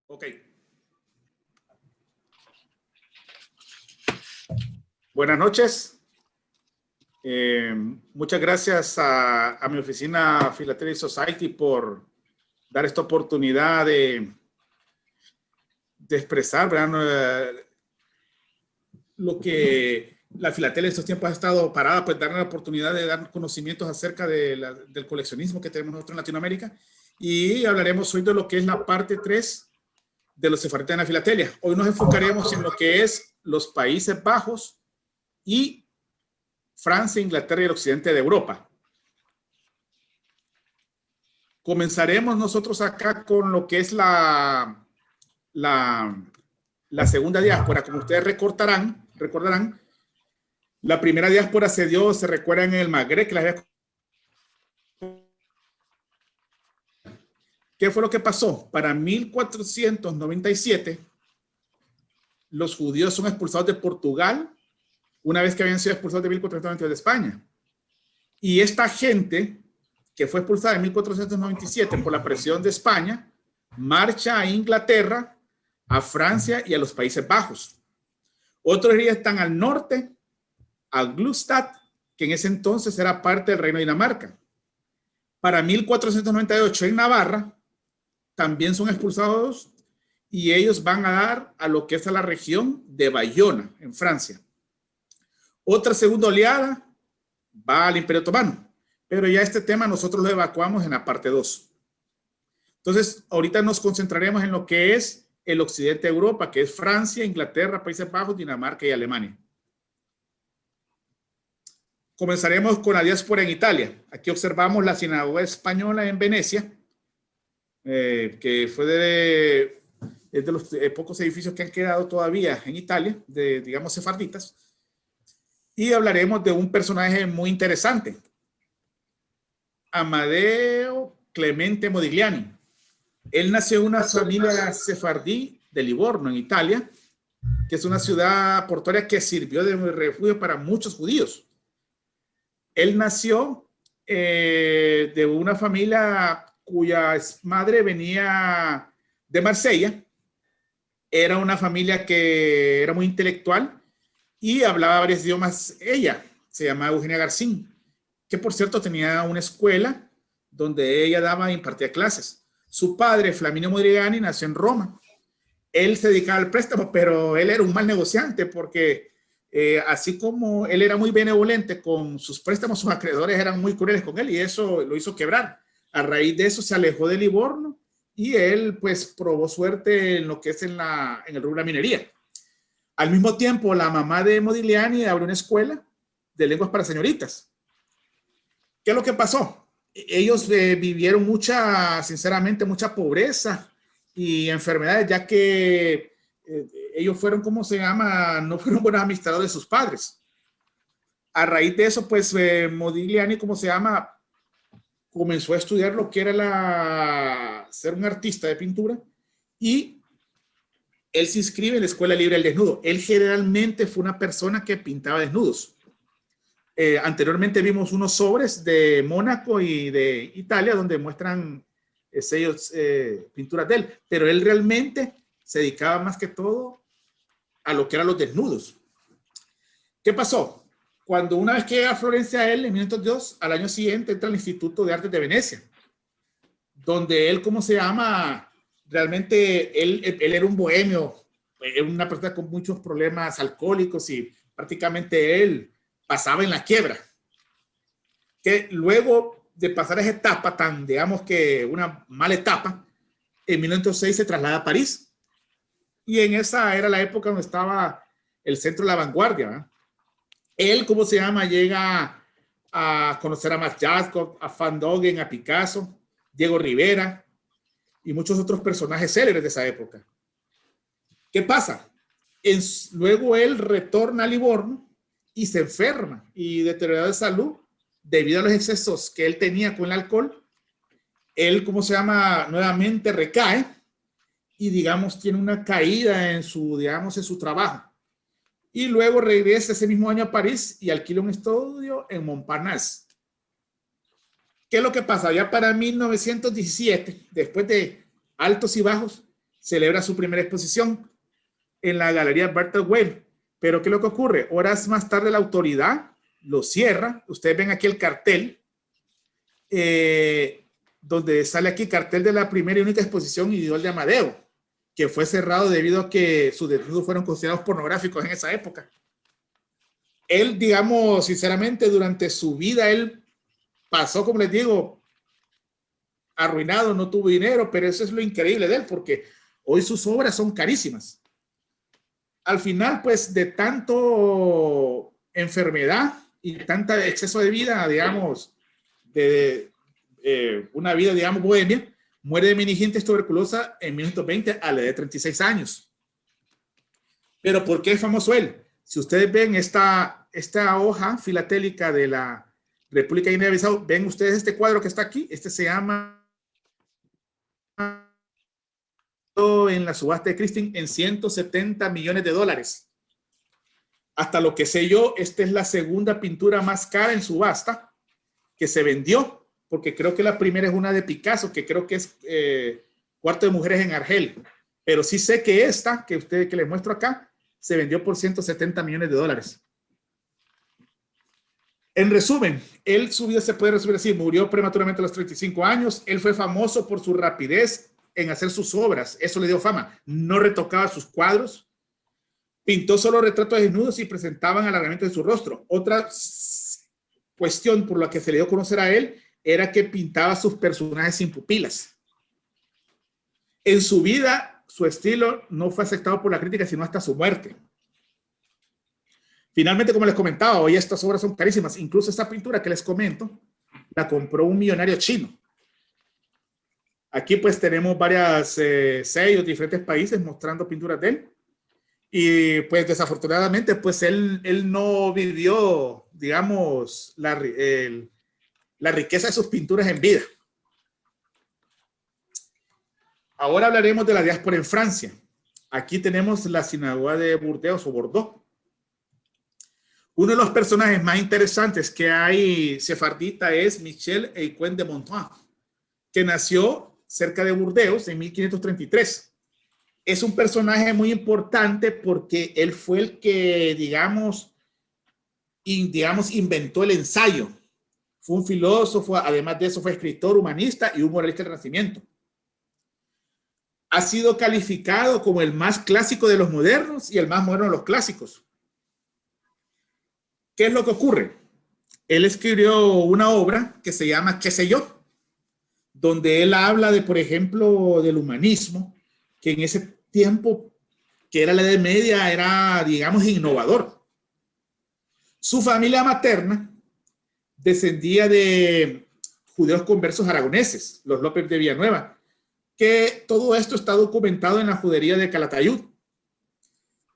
Ok. Buenas noches. Muchas gracias a mi oficina Philatelic Society por dar esta oportunidad de expresar, ¿verdad? Lo que la filatelia en estos tiempos ha estado parada, pues dar la oportunidad de dar conocimientos acerca del coleccionismo que tenemos nosotros en Latinoamérica. Y hablaremos hoy de lo que es la parte 3 de los sefardíes en la filatelia. Hoy nos enfocaremos en lo que es los Países Bajos y Francia, Inglaterra y el occidente de Europa. Comenzaremos nosotros acá con lo que es la segunda diáspora. Como ustedes recordarán, la primera diáspora se dio, se recuerda, en el Magreb, que la había... ¿Qué fue lo que pasó? Para 1497, los judíos son expulsados de Portugal, una vez que habían sido expulsados de 1492 de España. Y esta gente que fue expulsada en 1497 por la presión de España, marcha a Inglaterra, a Francia y a los Países Bajos. Otros están al norte, a Glückstadt, que en ese entonces era parte del Reino de Dinamarca. Para 1498 en Navarra, también son expulsados y ellos van a dar a lo que es a la región de Bayona, en Francia. Otra segunda oleada va al Imperio Otomano, pero ya este tema nosotros lo evacuamos en la parte 2. Entonces, ahorita nos concentraremos en lo que es el occidente de Europa, que es Francia, Inglaterra, Países Bajos, Dinamarca y Alemania. Comenzaremos con la diáspora en Italia. Aquí observamos la sinagoga española en Venecia, que fue de los pocos edificios que han quedado todavía en Italia, digamos, sefarditas. Y hablaremos de un personaje muy interesante, Amadeo Clemente Modigliani. Él nació en una familia sefardí de Livorno, en Italia, que es una ciudad portuaria que sirvió de refugio para muchos judíos. Él nació de una familia cuya madre venía de Marsella. Era una familia que era muy intelectual y hablaba varios idiomas. Ella se llamaba Eugenia Garcín, que por cierto tenía una escuela donde ella daba e impartía clases. Su padre, Flaminio Modigliani, nació en Roma. Él se dedicaba al préstamo, pero él era un mal negociante porque así como él era muy benevolente con sus préstamos, sus acreedores eran muy crueles con él y eso lo hizo quebrar. A raíz de eso se alejó de Livorno y él pues probó suerte en lo que es en el rubro de la minería. Al mismo tiempo, la mamá de Modigliani abrió una escuela de lenguas para señoritas. ¿Qué es lo que pasó? Ellos vivieron sinceramente, mucha pobreza y enfermedades, ya que ellos fueron, ¿cómo se llama? No fueron buenos administradores de sus padres. A raíz de eso, pues Modigliani, ¿cómo se llama? Comenzó a estudiar lo que era ser un artista de pintura y él se inscribe en la Escuela Libre del Desnudo. Él generalmente fue una persona que pintaba desnudos. Anteriormente vimos unos sobres de Mónaco y de Italia donde muestran sellos, pinturas de él, pero él realmente se dedicaba más que todo a lo que eran los desnudos. ¿Qué pasó? Cuando una vez que llega a Florencia él, en 1902, al año siguiente entra al Instituto de Artes de Venecia, donde él, ¿cómo se llama? Realmente él era un bohemio, era una persona con muchos problemas alcohólicos y prácticamente él pasaba en la quiebra. Que luego de pasar esa etapa tan, digamos que una mala etapa, en 1906 se traslada a París. Y en esa era la época donde estaba el centro de la vanguardia, ¿verdad? Él, ¿cómo se llama? Llega a conocer a Max Jacob, a Van Gogh, a Picasso, Diego Rivera y muchos otros personajes célebres de esa época. ¿Qué pasa? Luego él retorna a Livorno y se enferma y deteriorado de salud debido a los excesos que él tenía con el alcohol. Él, ¿cómo se llama? Nuevamente recae y, digamos, tiene una caída en su trabajo. Y luego regresa ese mismo año a París y alquila un estudio en Montparnasse. ¿Qué es lo que pasa? Ya para 1917, después de altos y bajos, celebra su primera exposición en la Galería Bertolt Weil. Pero ¿qué es lo que ocurre? Horas más tarde la autoridad lo cierra. Ustedes ven aquí el cartel, donde sale aquí cartel de la primera y única exposición individual de Amadeo, que fue cerrado debido a que sus desnudos fueron considerados pornográficos en esa época. Él, digamos, sinceramente, durante su vida, él pasó, como les digo, arruinado, no tuvo dinero, pero eso es lo increíble de él, porque hoy sus obras son carísimas. Al final, pues, de tanto enfermedad y tanto exceso de vida, digamos, de una vida, digamos, bohemia, muere de meningitis tuberculosa en 1920 a la edad de 36 años. Pero ¿por qué es famoso él? Si ustedes ven esta hoja filatélica de la República de Guinea-Bissau, ven ustedes este cuadro que está aquí, este se llama en la subasta de Christie's en $170 millones. Hasta lo que sé yo, esta es la segunda pintura más cara en subasta que se vendió, porque creo que la primera es una de Picasso, que creo que es Cuarto de Mujeres en Argel. Pero sí sé que esta, que les muestro acá, se vendió por $170 millones. En resumen, su vida se puede resumir así: murió prematuramente a los 35 años. Él fue famoso por su rapidez en hacer sus obras. Eso le dio fama. No retocaba sus cuadros. Pintó solo retratos desnudos y presentaban alargamientos de su rostro. Otra cuestión por la que se le dio a conocer a él era que pintaba sus personajes sin pupilas. En su vida, su estilo no fue aceptado por la crítica, sino hasta su muerte. Finalmente, como les comentaba, hoy estas obras son carísimas. Incluso esta pintura que les comento, la compró un millonario chino. Aquí pues tenemos varios sellos de diferentes países mostrando pinturas de él. Y pues desafortunadamente pues él no vivió, digamos, la riqueza de sus pinturas en vida. Ahora hablaremos de la diáspora en Francia. Aquí tenemos la sinagoga de Burdeos o Bordeaux. Uno de los personajes más interesantes que hay sefardita es Michel Eykuen de Montaigne, que nació cerca de Burdeos en 1533. Es un personaje muy importante porque él fue el que, digamos, inventó el ensayo. Fue un filósofo, además de eso fue escritor, humanista y un moralista del Renacimiento. Ha sido calificado como el más clásico de los modernos y el más moderno de los clásicos. ¿Qué es lo que ocurre? Él escribió una obra que se llama ¿Qué sé yo?, donde él habla de, por ejemplo, del humanismo, que en ese tiempo, que era la Edad Media, era, digamos, innovador. Su familia materna descendía de judíos conversos aragoneses, los López de Villanueva, que todo esto está documentado en la judería de Calatayud.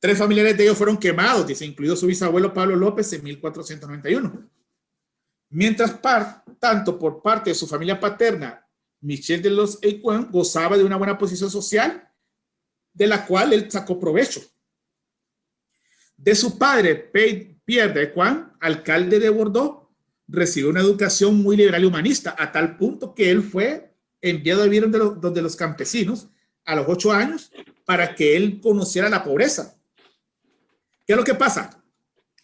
3 familiares de ellos fueron quemados, dice, incluido su bisabuelo Pablo López en 1491. Mientras tanto, por parte de su familia paterna, Michel de los Eykuen gozaba de una buena posición social, de la cual él sacó provecho. De su padre, Pierre de Eykuen, alcalde de Bordeaux, recibió una educación muy liberal y humanista, a tal punto que él fue enviado a vivir donde los campesinos a los 8 años para que él conociera la pobreza. ¿Qué es lo que pasa?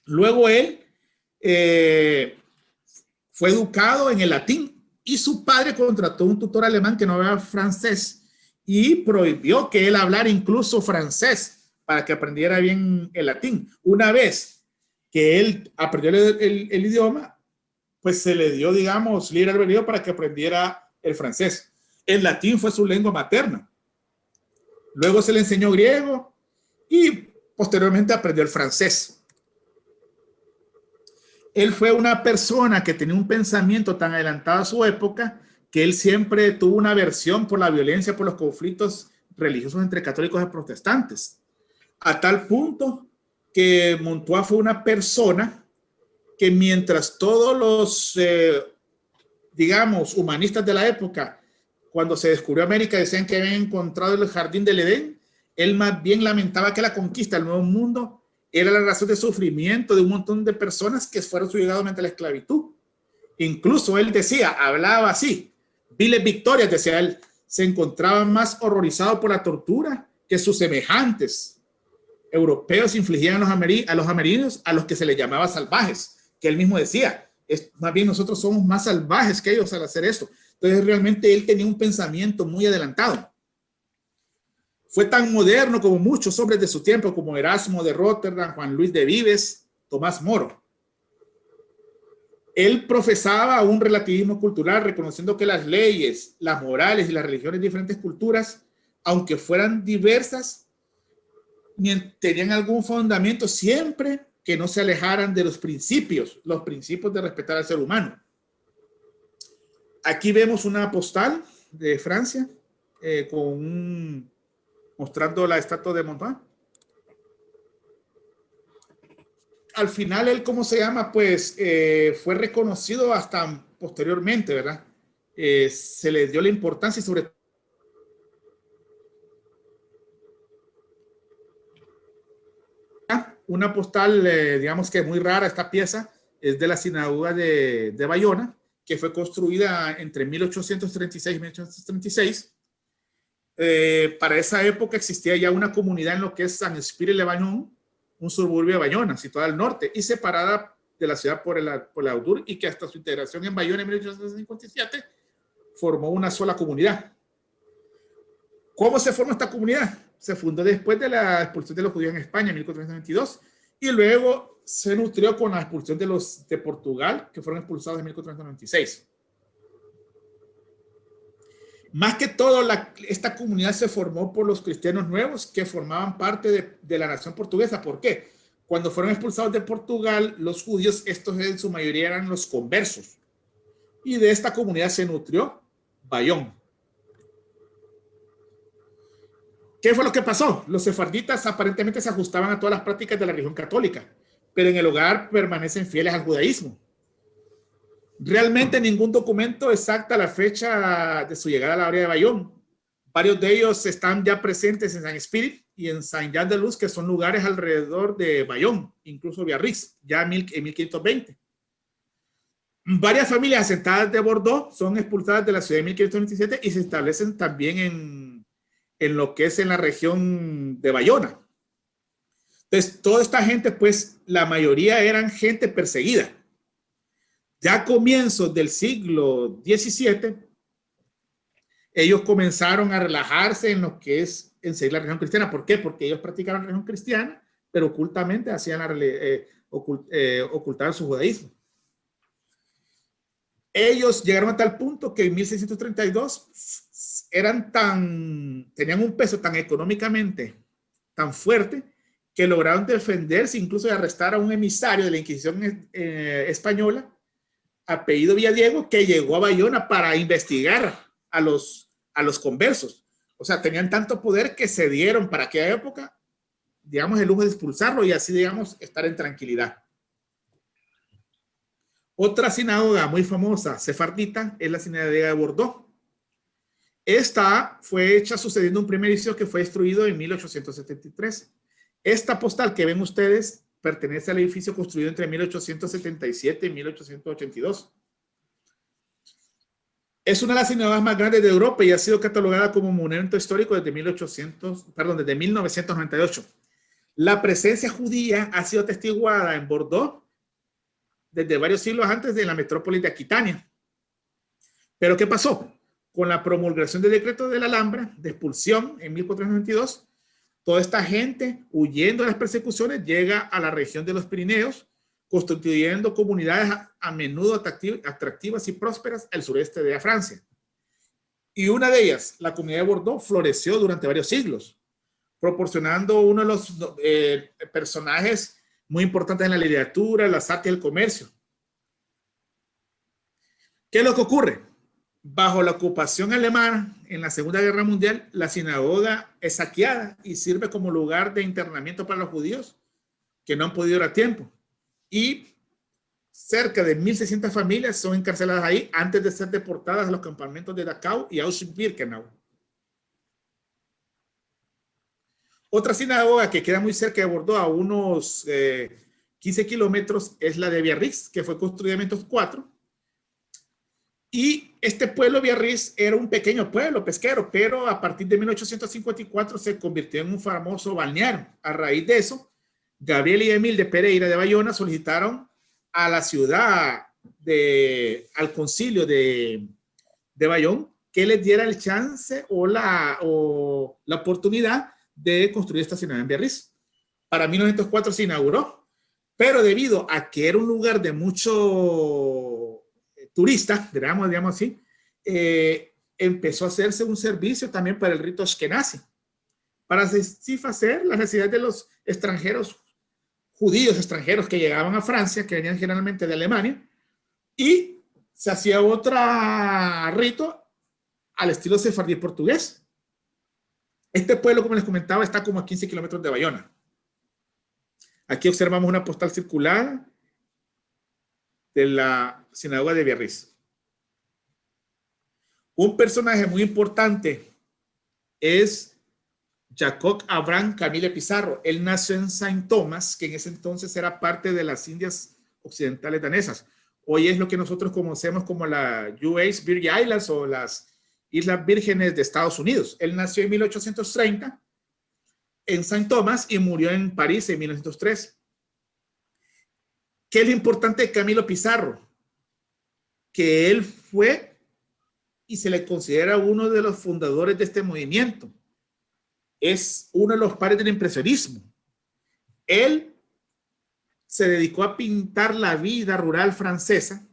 Luego él fue educado en el latín y su padre contrató un tutor alemán que no hablaba francés y prohibió que él hablara incluso francés para que aprendiera bien el latín. Una vez que él aprendió el idioma, pues se le dio, digamos, libre albedrío para que aprendiera el francés. El latín fue su lengua materna. Luego se le enseñó griego y posteriormente aprendió el francés. Él fue una persona que tenía un pensamiento tan adelantado a su época que él siempre tuvo una aversión por la violencia, por los conflictos religiosos entre católicos y protestantes. A tal punto que Montois fue una persona que mientras todos los, digamos, humanistas de la época, cuando se descubrió América, decían que habían encontrado el jardín del Edén, él más bien lamentaba que la conquista del Nuevo Mundo era la razón de sufrimiento de un montón de personas que fueron subyugados mediante la esclavitud. Incluso él decía, hablaba así, viles victorias, decía él, se encontraban más horrorizados por la tortura que sus semejantes europeos infligían a los amerindios, a los que se les llamaba salvajes, que él mismo decía, más bien nosotros somos más salvajes que ellos al hacer esto. Entonces realmente él tenía un pensamiento muy adelantado. Fue tan moderno como muchos hombres de su tiempo, como Erasmo de Rotterdam, Juan Luis de Vives, Tomás Moro. Él profesaba un relativismo cultural, reconociendo que las leyes, las morales y las religiones de diferentes culturas, aunque fueran diversas, tenían algún fundamento siempre que no se alejaran de los principios de respetar al ser humano. Aquí vemos una postal de Francia mostrando la estatua de Montmartre. Al final él, ¿cómo se llama? Pues fue reconocido hasta posteriormente, ¿verdad? Se le dio la importancia y sobre todo una postal, digamos que muy rara esta pieza, es de la sinagoga de Bayona, que fue construida entre 1836 y 1836. Para esa época existía ya una comunidad en lo que es Saint-Esprit-le-Bagnon, un suburbio de Bayona, situada al norte y separada de la ciudad por el Audur, y que hasta su integración en Bayona en 1857 formó una sola comunidad. ¿Cómo se formó esta comunidad? Se fundó después de la expulsión de los judíos en España en 1492 y luego se nutrió con la expulsión de los de Portugal, que fueron expulsados en 1496. Más que todo, esta comunidad se formó por los cristianos nuevos que formaban parte de la nación portuguesa. ¿Por qué? Cuando fueron expulsados de Portugal, los judíos, estos en su mayoría eran los conversos. Y de esta comunidad se nutrió Bayón. ¿Qué fue lo que pasó? Los sefarditas aparentemente se ajustaban a todas las prácticas de la religión católica, pero en el hogar permanecen fieles al judaísmo. Realmente ningún documento exacta la fecha de su llegada a la área de Bayón. Varios de ellos están ya presentes en Saint-Esprit y en Saint-Jean-de-Luz, que son lugares alrededor de Bayón, incluso Biarritz, ya en 1520. Varias familias asentadas de Bordeaux son expulsadas de la ciudad en 1527 y se establecen también en lo que es en la región de Bayona. Entonces, toda esta gente, pues, la mayoría eran gente perseguida. Ya a comienzos del siglo XVII, ellos comenzaron a relajarse en lo que es en seguir la religión cristiana. ¿Por qué? Porque ellos practicaban la religión cristiana, pero ocultamente ocultaban su judaísmo. Ellos llegaron a tal punto que en 1632 tenían un peso tan económicamente tan fuerte que lograron defenderse, incluso de arrestar a un emisario de la Inquisición española, apellido Villadiego, que llegó a Bayona para investigar a los conversos. O sea, tenían tanto poder que se dieron para aquella época, digamos, el lujo de expulsarlo y así, digamos, estar en tranquilidad. Otra sinagoga muy famosa, sefardita, es la sinagoga de Bordeaux. Esta fue hecha sucediendo un primer edificio que fue destruido en 1873. Esta postal que ven ustedes pertenece al edificio construido entre 1877 y 1882. Es una de las sinagogas más grandes de Europa y ha sido catalogada como monumento histórico desde 1998. La presencia judía ha sido atestiguada en Bordeaux desde varios siglos antes de la metrópoli de Aquitania. Pero ¿qué pasó? Con la promulgación del decreto de la Alhambra de expulsión en 1492, toda esta gente, huyendo de las persecuciones, llega a la región de los Pirineos, constituyendo comunidades a menudo atractivas y prósperas al sureste de Francia. Y una de ellas, la comunidad de Bordeaux, floreció durante varios siglos, proporcionando uno de los personajes muy importantes en la literatura, las artes y el comercio. ¿Qué es lo que ocurre? Bajo la ocupación alemana en la Segunda Guerra Mundial, la sinagoga es saqueada y sirve como lugar de internamiento para los judíos que no han podido ir a tiempo. Y cerca de 1.600 familias son encarceladas ahí antes de ser deportadas a los campamentos de Dachau y Auschwitz-Birkenau. Otra sinagoga que queda muy cerca de Bordeaux, a unos 15 kilómetros, es la de Biarritz, que fue construida en 1904. Y este pueblo Biarritz era un pequeño pueblo pesquero, pero a partir de 1854 se convirtió en un famoso balneario. A raíz de eso, Gabriel y Emil de Pereira de Bayona solicitaron a la ciudad, al concilio de Bayón, que les diera el chance o la oportunidad de construir esta ciudad en Biarritz. Para 1904 se inauguró, pero debido a que era un lugar de mucho turista, digamos así, empezó a hacerse un servicio también para el rito Ashkenazi, para satisfacer las necesidades de los extranjeros, judíos extranjeros que llegaban a Francia, que venían generalmente de Alemania, y se hacía otro rito al estilo sefardí portugués. Este pueblo, como les comentaba, está como a 15 kilómetros de Bayona. Aquí observamos una postal circular de la sinagoga de Biarritz. Un personaje muy importante es Jacob Abraham Camille Pizarro. Él nació en Saint Thomas, que en ese entonces era parte de las Indias Occidentales danesas. Hoy es lo que nosotros conocemos como la US Virgin Islands o las Islas Vírgenes de Estados Unidos. Él nació en 1830 en Saint Thomas y murió en París en 1903. ¿Qué es lo importante de Camilo Pizarro? Que él fue y se le considera uno de los fundadores de este movimiento. Es uno de los padres del impresionismo. Él se dedicó a pintar la vida rural francesa,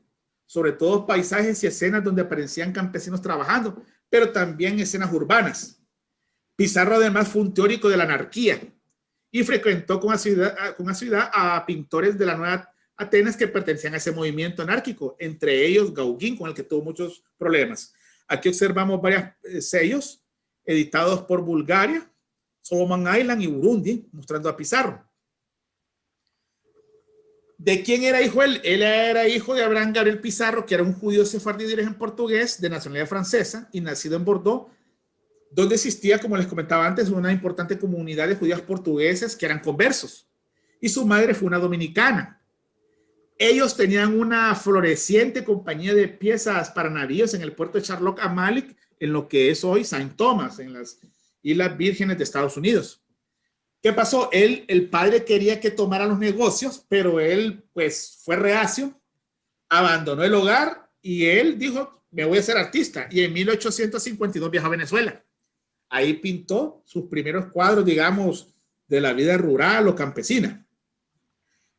sobre todo paisajes y escenas donde aparecían campesinos trabajando, pero también escenas urbanas. Pizarro además fue un teórico de la anarquía y frecuentó con asiduidad a pintores de la Nueva Atenas que pertenecían a ese movimiento anárquico, entre ellos Gauguin, con el que tuvo muchos problemas. Aquí observamos varios sellos editados por Bulgaria, Solomon Island y Burundi, mostrando a Pizarro. ¿De quién era hijo él? Él era hijo de Abraham Gabriel Pizarro, que era un judío sefardí de origen portugués, de nacionalidad francesa y nacido en Bordeaux, donde existía, como les comentaba antes, una importante comunidad de judíos portugueses que eran conversos. Y su madre fue una dominicana. Ellos tenían una floreciente compañía de piezas para navíos en el puerto de Charlotte Amalie, en lo que es hoy Saint Thomas, en las Islas Vírgenes de Estados Unidos. ¿Qué pasó? El padre quería que tomara los negocios, pero él pues fue reacio, abandonó el hogar y él dijo, me voy a ser artista. Y en 1852 viajó a Venezuela. Ahí pintó sus primeros cuadros, digamos, de la vida rural o campesina.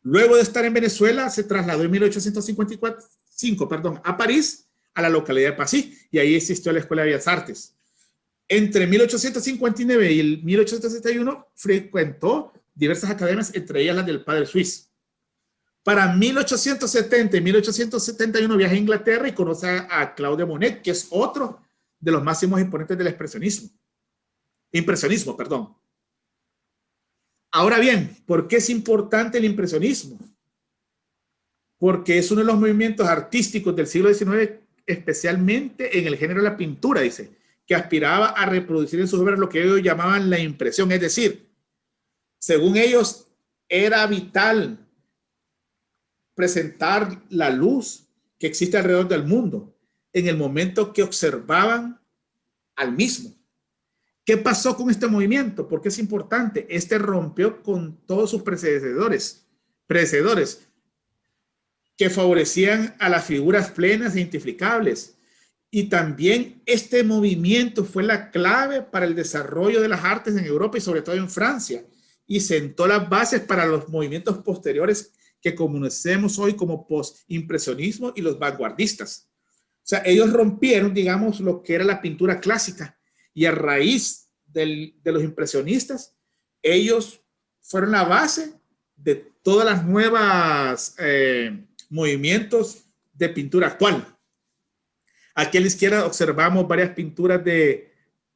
Luego de estar en Venezuela, se trasladó en 1855 a París, a la localidad de Passy, y ahí existió la Escuela de Bellas Artes. Entre 1859 y 1861 frecuentó diversas academias, entre ellas las del padre Suisse. Para 1870 y 1871 viaja a Inglaterra y conoce a Claude Monet, que es otro de los máximos exponentes del impresionismo. Ahora bien, ¿por qué es importante el impresionismo? Porque es uno de los movimientos artísticos del siglo XIX, especialmente en el género de la pintura, dice, que aspiraba a reproducir en sus obras lo que ellos llamaban la impresión, es decir, según ellos era vital presentar la luz que existe alrededor del mundo en el momento que observaban al mismo. ¿Qué pasó con este movimiento? ¿Por qué es importante? Este rompió con todos sus predecesores que favorecían a las figuras plenas e identificables. Y también este movimiento fue la clave para el desarrollo de las artes en Europa y sobre todo en Francia, y sentó las bases para los movimientos posteriores que conocemos hoy como postimpresionismo y los vanguardistas. O sea, ellos rompieron, digamos, lo que era la pintura clásica, y a raíz de los impresionistas, ellos fueron la base de todas las nuevas movimientos de pintura actual. Aquí a la izquierda observamos varias pinturas de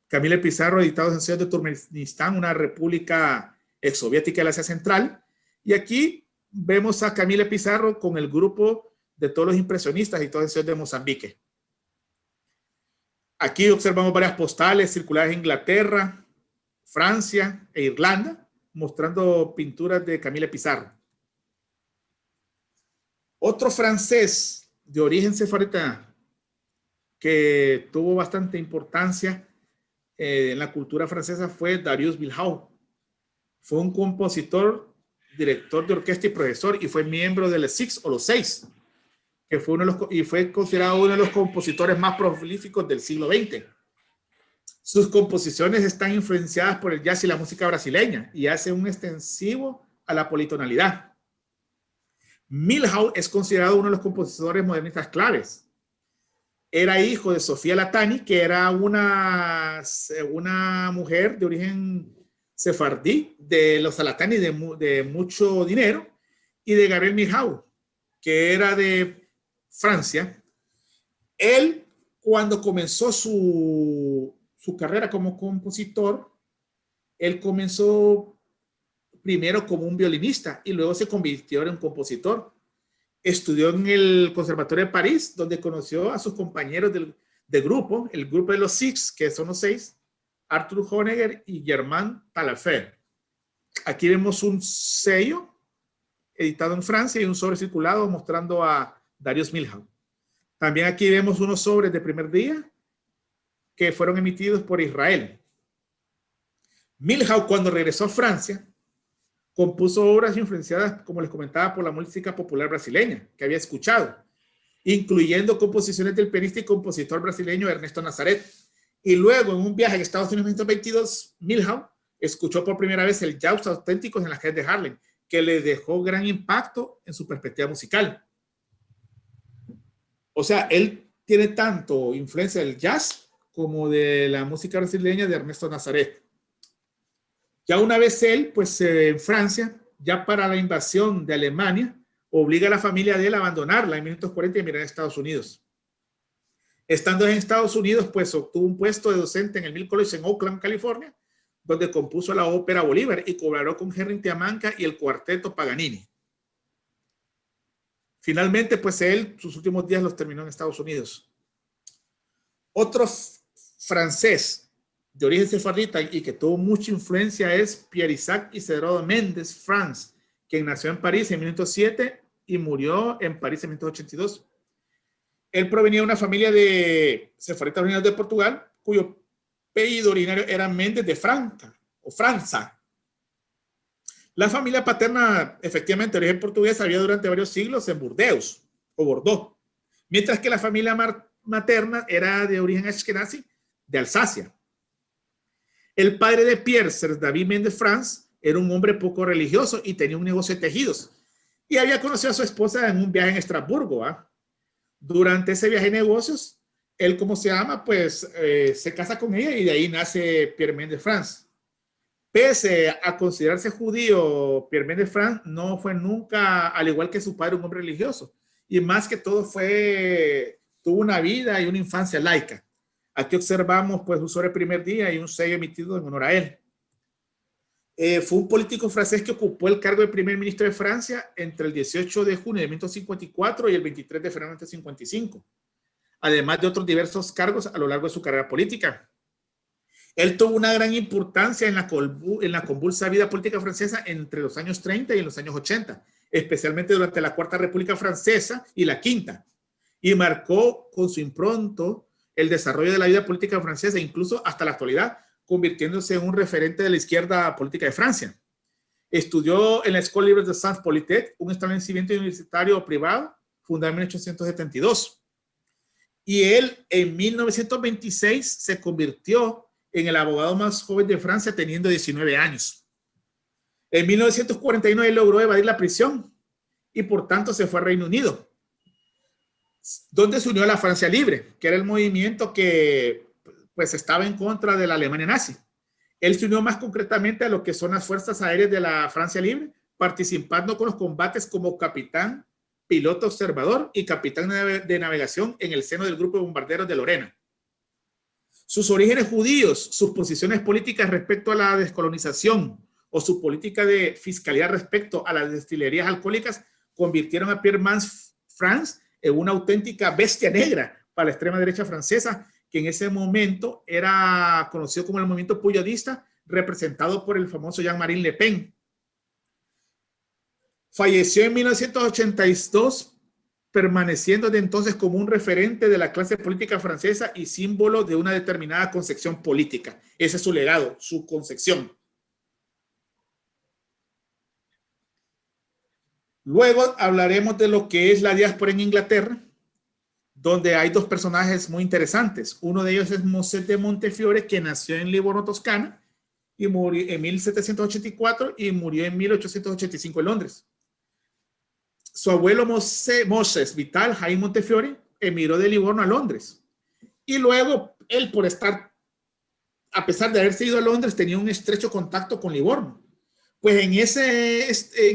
Camille Pizarro editados en sellos de Turkmenistán, una república exsoviética del Asia Central. Y aquí vemos a Camille Pizarro con el grupo de todos los impresionistas y todos los sellos de Mozambique. Aquí observamos varias postales circulares en Inglaterra, Francia e Irlanda, mostrando pinturas de Camille Pizarro. Otro francés de origen sefardita que tuvo bastante importancia en la cultura francesa fue Darius Milhaud. Fue un compositor, director de orquesta y profesor, y fue miembro de los Six o los Seis, que fue y fue considerado uno de los compositores más prolíficos del siglo XX. Sus composiciones están influenciadas por el jazz y la música brasileña y hace un extensivo a la politonalidad. Milhaud es considerado uno de los compositores modernistas claves. Era hijo de Sofía Latani, que era una mujer de origen sefardí, de los Latani de mucho dinero, y de Gabriel Milhaud, que era de Francia. Él, cuando comenzó su carrera como compositor, él comenzó primero como un violinista y luego se convirtió en un compositor. Estudió en el Conservatorio de París, donde conoció a sus compañeros de grupo, el grupo de los Six, que son los seis, Arthur Honegger y Germain Taillefer. Aquí vemos un sello editado en Francia y un sobre circulado mostrando a Darius Milhaud. También aquí vemos unos sobres de primer día que fueron emitidos por Israel. Milhaud, cuando regresó a Francia, compuso obras influenciadas, como les comentaba, por la música popular brasileña que había escuchado, incluyendo composiciones del pianista y compositor brasileño Ernesto Nazareth. Y luego, en un viaje a Estados Unidos en 1922, Milhaud escuchó por primera vez el jazz auténtico en las calles de Harlem, que le dejó gran impacto en su perspectiva musical. O sea, él tiene tanto influencia del jazz como de la música brasileña de Ernesto Nazareth. Ya una vez él, pues en Francia, ya para la invasión de Alemania, obliga a la familia de él a abandonarla en 1940 y emigrar a Estados Unidos. Estando en Estados Unidos, pues obtuvo un puesto de docente en el Mills College en Oakland, California, donde compuso la ópera Bolívar y colaboró con Henry Tiamanca y el cuarteto Paganini. Finalmente, pues él, sus últimos días los terminó en Estados Unidos. Otro francés de origen sefardita y que tuvo mucha influencia es Pierre-Isaac Isidore Méndez France, quien nació en París en 1907 y murió en París en 1982. Él provenía de una familia de sefarditas originarios de Portugal, cuyo apellido originario era Méndez de Franca o Franza. La familia paterna, efectivamente, de origen portugués, había durante varios siglos en Burdeos o Bordeaux, mientras que la familia materna era de origen ashkenazi de Alsacia. El padre de Pierre, Sir David Méndez France, era un hombre poco religioso y tenía un negocio de tejidos. Y había conocido a su esposa en un viaje en Estrasburgo. Durante ese viaje de negocios, él, como se llama, pues se casa con ella y de ahí nace Pierre Méndez France. Pese a considerarse judío, Pierre Méndez France no fue nunca, al igual que su padre, un hombre religioso. Y más que todo tuvo una vida y una infancia laica. Aquí observamos pues un sobre primer día y un sello emitido en honor a él. Fue un político francés que ocupó el cargo de primer ministro de Francia entre el 18 de junio de 1954 y el 23 de febrero de 1955, además de otros diversos cargos a lo largo de su carrera política. Él tuvo una gran importancia en la convulsa vida política francesa entre los años 30 y los años 80, especialmente durante la Cuarta República Francesa y la Quinta, y marcó con su impronto el desarrollo de la vida política francesa, incluso hasta la actualidad, convirtiéndose en un referente de la izquierda política de Francia. Estudió en la École Libre de Sciences Politiques, un establecimiento universitario privado fundado en 1872. Y él en 1926 se convirtió en el abogado más joven de Francia, teniendo 19 años. En 1949 él logró evadir la prisión y por tanto se fue a Reino Unido, donde se unió a la Francia Libre, que era el movimiento que pues estaba en contra de la Alemania nazi. Él se unió más concretamente a lo que son las fuerzas aéreas de la Francia Libre, participando con los combates como capitán, piloto observador y capitán de navegación en el seno del grupo de bombarderos de Lorena. Sus orígenes judíos, sus posiciones políticas respecto a la descolonización o su política de fiscalidad respecto a las destilerías alcohólicas convirtieron a Pierre Méndez France en una auténtica bestia negra para la extrema derecha francesa, que en ese momento era conocido como el movimiento puyadista, representado por el famoso Jean-Marie Le Pen. Falleció en 1982 permaneciendo de entonces como un referente de la clase política francesa y símbolo de una determinada concepción política. Ese es su legado, su concepción. Luego hablaremos de lo que es la diáspora en Inglaterra, donde hay dos personajes muy interesantes. Uno de ellos es Mosè de Montefiore, que nació en Livorno, Toscana, y murió en 1784 y murió en 1885 en Londres. Su abuelo Moses Vital Jaime Montefiore emigró de Livorno a Londres. Y luego él, por estar, a pesar de haberse ido a Londres, tenía un estrecho contacto con Livorno. Pues en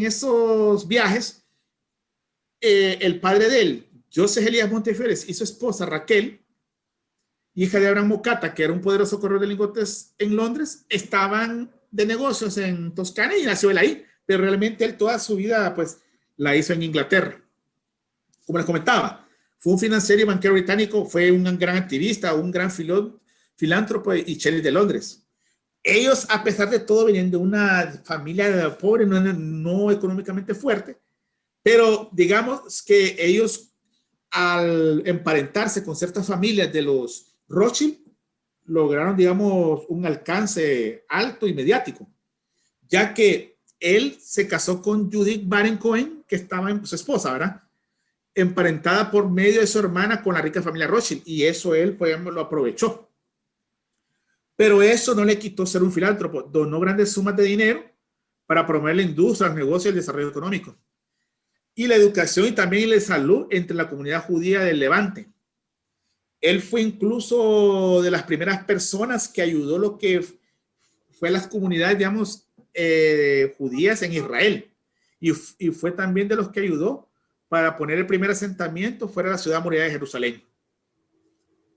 esos viajes, el padre de él, Joseph Elías Montefiore, y su esposa Raquel, hija de Abraham Mocata, que era un poderoso corredor de lingotes en Londres, estaban de negocios en Toscana y nació él ahí. Pero realmente él toda su vida, pues, la hizo en Inglaterra. Como les comentaba, fue un financiero y banquero británico, fue un gran activista, un gran filántropo y sheriff de Londres. Ellos, a pesar de todo, venían de una familia pobre, no económicamente fuerte, pero digamos que ellos, al emparentarse con ciertas familias de los Rothschild, lograron, digamos, un alcance alto y mediático, ya que él se casó con Judith Barencohen, que estaba en su esposa, ¿verdad? Emparentada por medio de su hermana con la rica familia Rothschild, y eso él, pues, lo aprovechó. Pero eso no le quitó ser un filántropo. Donó grandes sumas de dinero para promover la industria, los negocios y el desarrollo económico. Y la educación y también la salud entre la comunidad judía del Levante. Él fue incluso de las primeras personas que ayudó lo que fue las comunidades, digamos, judías en Israel. Y fue también de los que ayudó para poner el primer asentamiento fuera de la ciudad murallada de Jerusalén.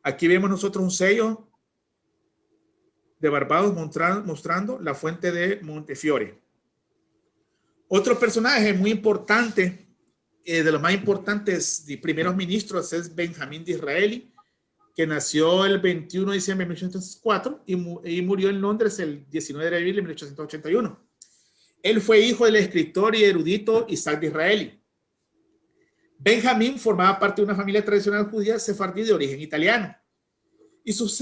Aquí vemos nosotros un sello de Barbados mostrando la fuente de Montefiore. Otro personaje muy importante, de los más importantes de primeros ministros, es Benjamín Disraeli, que nació el 21 de diciembre de 1804 y murió en Londres el 19 de abril de 1881. Él fue hijo del escritor y erudito Isaac Disraeli. Benjamín formaba parte de una familia tradicional judía sefardí de origen italiano. Y sus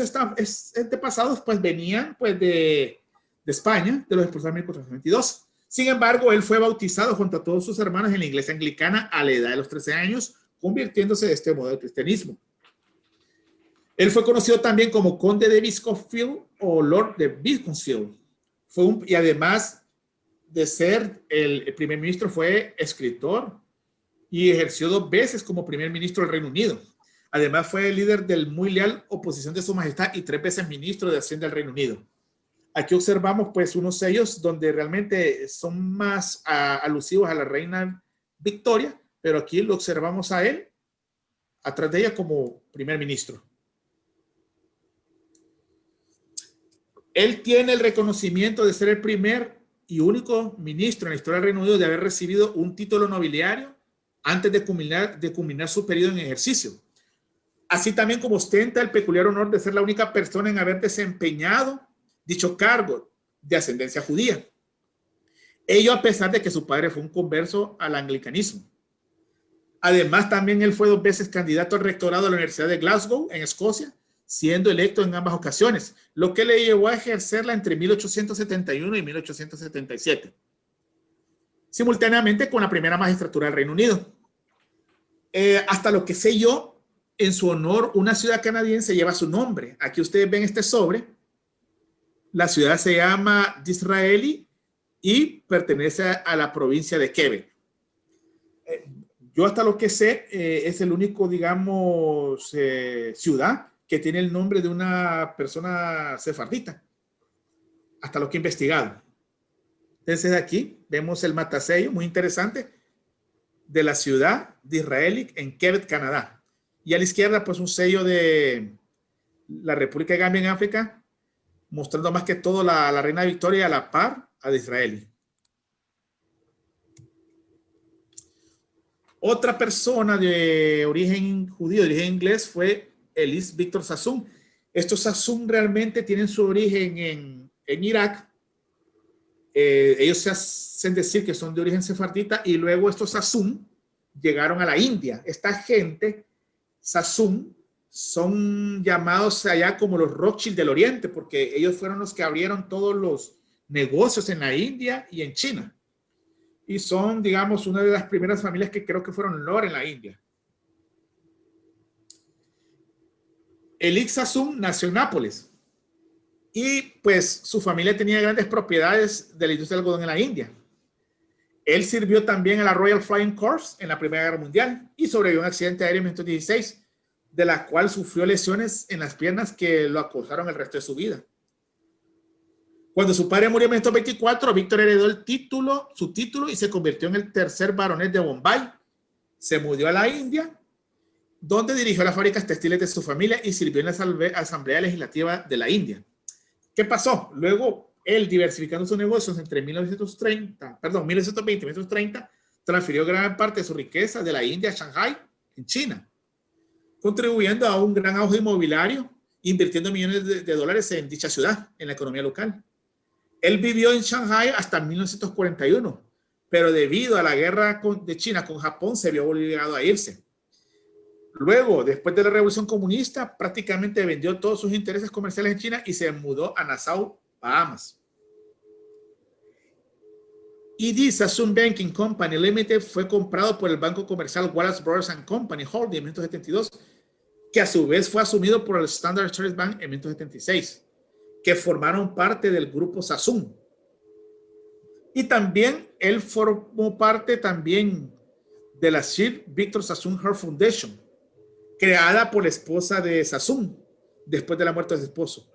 antepasados pues venían pues de España, de los expulsados en 1422. Sin embargo, él fue bautizado junto a todos sus hermanos en la iglesia anglicana a la edad de los 13 años, convirtiéndose de este modo al cristianismo. Él fue conocido también como conde de Beaconsfield o lord de Beaconsfield. Y además de ser el primer ministro, fue escritor y ejerció 2 veces como primer ministro del Reino Unido. Además fue el líder del muy leal oposición de su majestad y 3 veces ministro de Hacienda del Reino Unido. Aquí observamos pues unos sellos donde realmente son más alusivos a la reina Victoria, pero aquí lo observamos a él, atrás de ella como primer ministro. Él tiene el reconocimiento de ser el primer y único ministro en la historia del Reino Unido de haber recibido un título nobiliario antes de culminar su periodo en ejercicio. Así también como ostenta el peculiar honor de ser la única persona en haber desempeñado dicho cargo de ascendencia judía. Ello a pesar de que su padre fue un converso al anglicanismo. Además, también él fue 2 veces candidato al rectorado de la Universidad de Glasgow, en Escocia, siendo electo en ambas ocasiones, lo que le llevó a ejercerla entre 1871 y 1877, simultáneamente con la primera magistratura del Reino Unido. Hasta lo que sé yo, en su honor, una ciudad canadiense lleva su nombre. Aquí ustedes ven este sobre. La ciudad se llama Disraeli y pertenece a la provincia de Quebec. Yo hasta lo que sé, es el único, digamos, ciudad que tiene el nombre de una persona sefardita. Hasta lo que he investigado. Entonces aquí vemos el matasello, muy interesante, de la ciudad de Disraeli en Quebec, Canadá. Y a la izquierda, pues un sello de la República de Gambia en África, mostrando más que todo la reina Victoria a la par a Disraeli. Otra persona de origen judío, de origen inglés, fue Elis Víctor Sassoon. Estos Sassoon realmente tienen su origen en Irak. Ellos se hacen decir que son de origen sefardita y luego estos Sassoon llegaron a la India. Esta gente, Sassoon, son llamados allá como los Rothschild del Oriente, porque ellos fueron los que abrieron todos los negocios en la India y en China. Y son, digamos, una de las primeras familias que creo que fueron Lord en la India. Elik Sassoon nació en Nápoles. Y pues su familia tenía grandes propiedades de la industria del algodón en la India. Él sirvió también a la Royal Flying Corps en la Primera Guerra Mundial y sobrevivió a un accidente aéreo en 1916, de la cual sufrió lesiones en las piernas que lo acosaron el resto de su vida. Cuando su padre murió en 1924, Víctor heredó su título y se convirtió en el tercer baronet de Bombay. Se mudó a la India, donde dirigió las fábricas textiles de su familia y sirvió en la Asamblea Legislativa de la India. ¿Qué pasó? Luego, él, diversificando sus negocios entre 1920 y 1930, transfirió gran parte de su riqueza de la India a Shanghái, en China, contribuyendo a un gran auge inmobiliario, invirtiendo millones de dólares en dicha ciudad, en la economía local. Él vivió en Shanghái hasta 1941, pero debido a la guerra de China con Japón, se vio obligado a irse. Luego, después de la Revolución Comunista, prácticamente vendió todos sus intereses comerciales en China y se mudó a Nassau, Bahamas. E.D. Sassoon Banking Company Limited fue comprado por el banco comercial Wallace Brothers & Company Holding en 1972, que a su vez fue asumido por el Standard Chartered Bank en 1976, que formaron parte del grupo Sassoon. Y también él formó parte también de la Sir Victor Sassoon Heart Foundation, creada por la esposa de Sassoon después de la muerte de su esposo.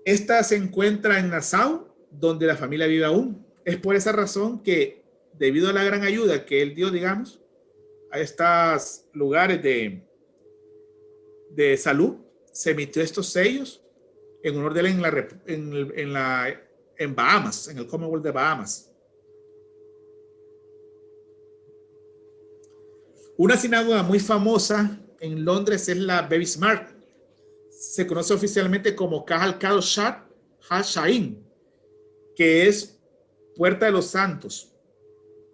Esta se encuentra en Nassau, donde la familia vive aún. Es por esa razón que, debido a la gran ayuda que él dio, digamos, a estos lugares de salud, se emitió estos sellos en honor de él en Bahamas, en el Commonwealth de Bahamas. Una sinagoga muy famosa en Londres es la Baby Smart. Se conoce oficialmente como Kahal Kadosh HaShaim, que es Puerta de los Santos,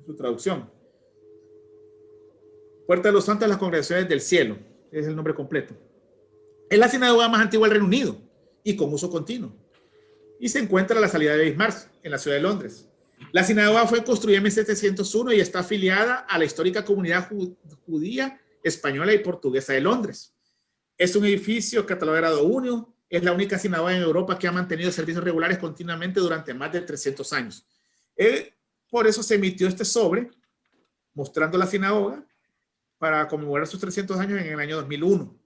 su traducción. Puerta de los Santos de las Congregaciones del Cielo, es el nombre completo. Es la sinagoga más antigua del Reino Unido y con uso continuo. Y se encuentra a la salida de Baby Smart, en la ciudad de Londres. La sinagoga fue construida en 1701 y está afiliada a la histórica comunidad judía, española y portuguesa de Londres. Es un edificio catalogado único. Es la única sinagoga en Europa que ha mantenido servicios regulares continuamente durante más de 300 años. Por eso se emitió este sobre mostrando la sinagoga para conmemorar sus 300 años en el año 2001.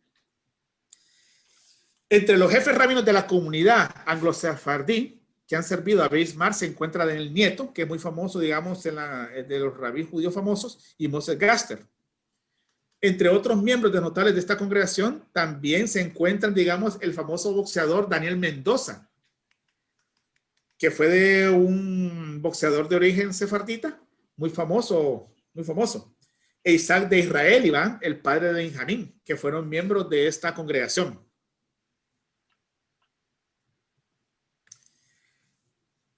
Entre los jefes rabinos de la comunidad anglo-sefardí que han servido a Baby Smart se encuentra el nieto, que es muy famoso, digamos, de los rabíes judíos famosos, y Moses Gaster. Entre otros miembros notables de esta congregación también se encuentran, digamos, el famoso boxeador Daniel Mendoza, que fue de un boxeador de origen sefardita, muy famoso, muy famoso. E Isaac de Israel, Iván, el padre de Benjamín, que fueron miembros de esta congregación.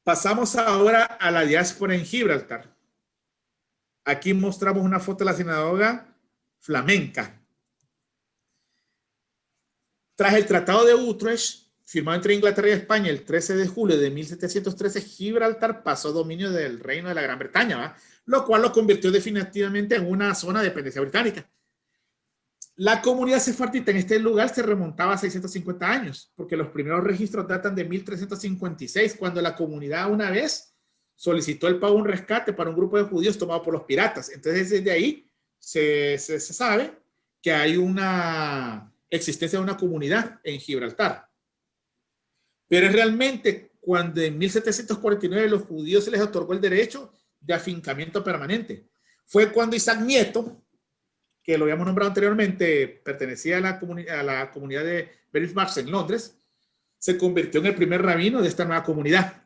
Pasamos ahora a la diáspora en Gibraltar. Aquí mostramos una foto de la sinagoga flamenca. Tras el Tratado de Utrecht, firmado entre Inglaterra y España el 13 de julio de 1713, Gibraltar pasó a dominio del Reino de la Gran Bretaña, ¿va? Lo cual lo convirtió definitivamente en una zona de dependencia británica. La comunidad sefardita en este lugar se remontaba a 650 años, porque los primeros registros datan de 1356, cuando la comunidad una vez solicitó el pago de un rescate para un grupo de judíos tomado por los piratas. Entonces, desde ahí se sabe que hay una existencia de una comunidad en Gibraltar. Pero es realmente cuando en 1749 los judíos se les otorgó el derecho de afincamiento permanente. Fue cuando Isaac Nieto, que lo habíamos nombrado anteriormente, pertenecía a la comunidad de Baby Smart en Londres, se convirtió en el primer rabino de esta nueva comunidad.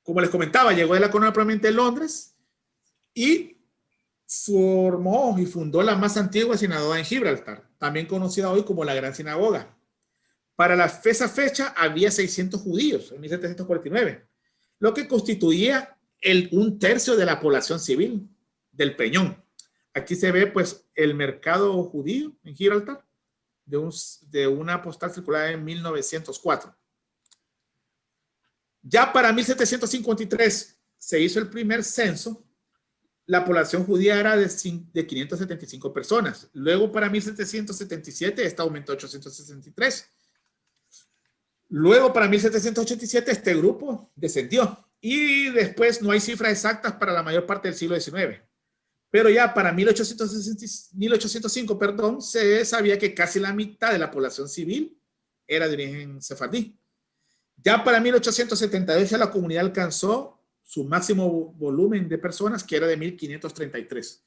Como les comentaba, llegó de la colonia prominente de Londres y formó y fundó la más antigua sinagoga en Gibraltar, también conocida hoy como la Gran Sinagoga. Para esa fecha había 600 judíos en 1749, lo que constituía un tercio de la población civil del Peñón. Aquí se ve pues el mercado judío en Gibraltar de una postal circulada en 1904. Ya para 1753 se hizo el primer censo. La población judía era de 575 personas. Luego para 1777 esta aumentó a 863. Luego para 1787 este grupo descendió. Y después no hay cifras exactas para la mayor parte del siglo XIX. Pero ya para 1805, perdón, se sabía que casi la mitad de la población civil era de origen sefardí. Ya para 1878 la comunidad alcanzó su máximo volumen de personas, que era de 1533.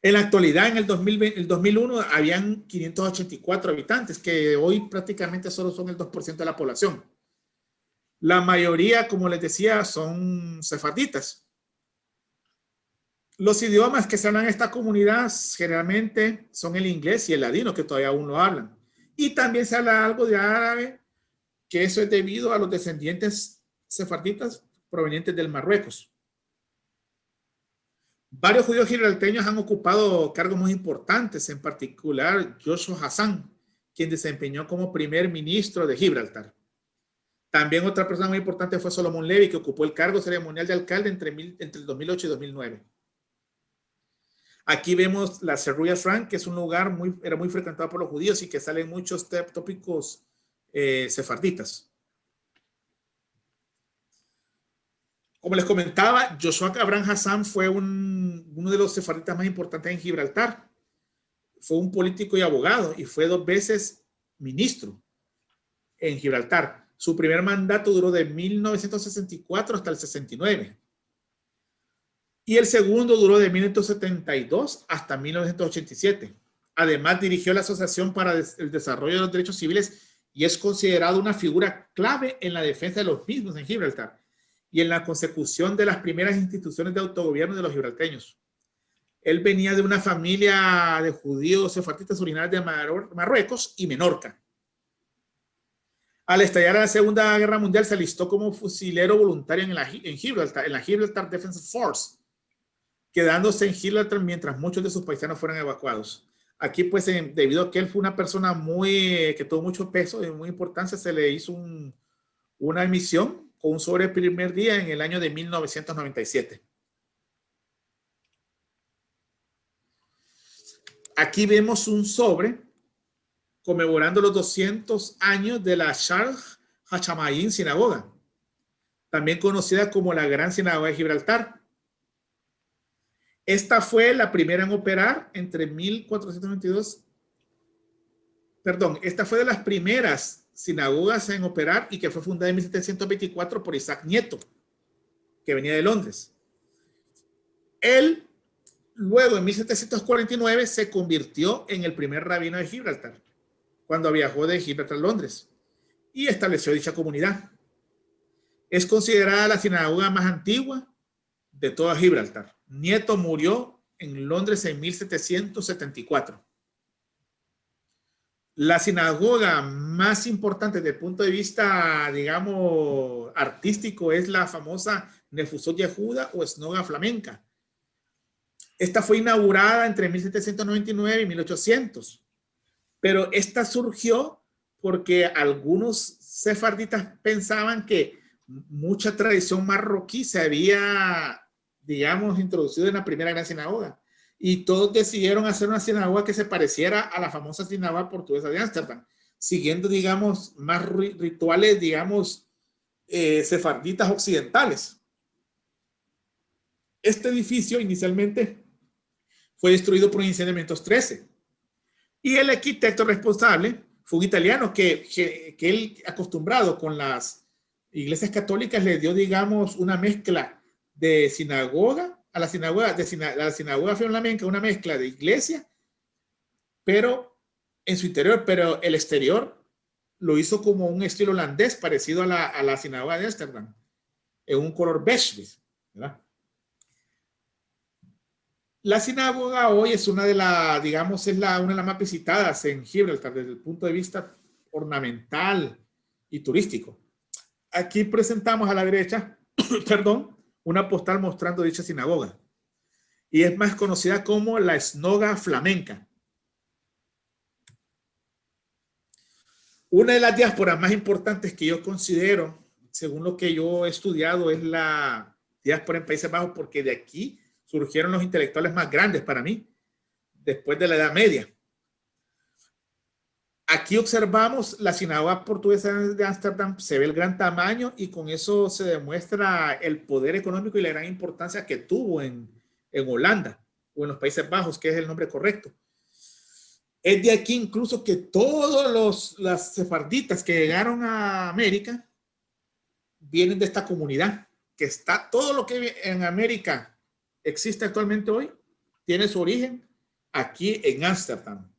En la actualidad, en el 2001, habían 584 habitantes, que hoy prácticamente solo son el 2% de la población. La mayoría, como les decía, son sefarditas. Los idiomas que se hablan en esta comunidad generalmente son el inglés y el ladino, que todavía aún lo hablan. Y también se habla algo de árabe, que eso es debido a los descendientes sefarditas provenientes del Marruecos. Varios judíos gibralteños han ocupado cargos muy importantes, en particular Joshua Hassan, quien desempeñó como primer ministro de Gibraltar. También otra persona muy importante fue Solomon Levy, que ocupó el cargo ceremonial de alcalde entre el 2008 y 2009. Aquí vemos la Serruya Frank, que es un lugar era muy frecuentado por los judíos y que salen muchos tópicos sefarditas. Como les comentaba, Joshua Abraham Hassan fue uno de los sefarditas más importantes en Gibraltar. Fue un político y abogado y fue 2 veces ministro en Gibraltar. Su primer mandato duró de 1964 hasta el 69. Y el segundo duró de 1972 hasta 1987. Además, dirigió la Asociación para el Desarrollo de los Derechos Civiles y es considerado una figura clave en la defensa de los mismos en Gibraltar y en la consecución de las primeras instituciones de autogobierno de los gibralteños. Él venía de una familia de judíos sefarditas originarios de Marruecos y Menorca. Al estallar la Segunda Guerra Mundial se alistó como fusilero voluntario en Gibraltar, en la Gibraltar Defense Force, quedándose en Gibraltar mientras muchos de sus paisanos fueron evacuados. Aquí, pues, debido a que él fue una persona que tuvo mucho peso y muy importancia, se le hizo una emisión con un sobre el primer día en el año de 1997. Aquí vemos un sobre conmemorando los 200 años de la Charles Hachamayin Sinagoga, también conocida como la Gran Sinagoga de Gibraltar. Esta fue la primera en operar entre 1422. Perdón, esta fue de las primeras sinagogas en operar y que fue fundada en 1724 por Isaac Nieto, que venía de Londres. Él, luego en 1749, se convirtió en el primer rabino de Gibraltar, cuando viajó de Gibraltar a Londres, y estableció dicha comunidad. Es considerada la sinagoga más antigua de toda Gibraltar. Nieto murió en Londres en 1774. La sinagoga más importante desde el punto de vista, digamos, artístico es la famosa Nefusot Yehuda o Sinagoga Flamenca. Esta fue inaugurada entre 1799 y 1800, pero esta surgió porque algunos sefarditas pensaban que mucha tradición marroquí se había, digamos, introducido en la primera gran sinagoga. Y todos decidieron hacer una sinagoga que se pareciera a la famosa sinagoga portuguesa de Ámsterdam, siguiendo, digamos, más rituales, digamos, sefarditas occidentales. Este edificio inicialmente fue destruido por un incendio en 1913. Y el arquitecto responsable fue un italiano que él, acostumbrado con las iglesias católicas, le dio, digamos, una mezcla de sinagoga a la sinagoga flamenca, una mezcla de iglesia, pero en su interior, pero el exterior lo hizo como un estilo holandés parecido a la sinagoga de Ámsterdam, en un color beige, ¿verdad? La sinagoga hoy es una de las, digamos, una de las más visitadas en Gibraltar desde el punto de vista ornamental y turístico. Aquí presentamos a la derecha, perdón, una postal mostrando dicha sinagoga. Y es más conocida como la Sinagoga Flamenca. Una de las diásporas más importantes que yo considero, según lo que yo he estudiado, es la diáspora en Países Bajos, porque de aquí surgieron los intelectuales más grandes para mí, después de la Edad Media. Aquí observamos la sinagoga portuguesa de Ámsterdam, se ve el gran tamaño y con eso se demuestra el poder económico y la gran importancia que tuvo en Holanda o en los Países Bajos, que es el nombre correcto. Es de aquí incluso que todos las sefarditas que llegaron a América vienen de esta comunidad, que está todo lo que en América existe actualmente hoy, tiene su origen aquí en Ámsterdam.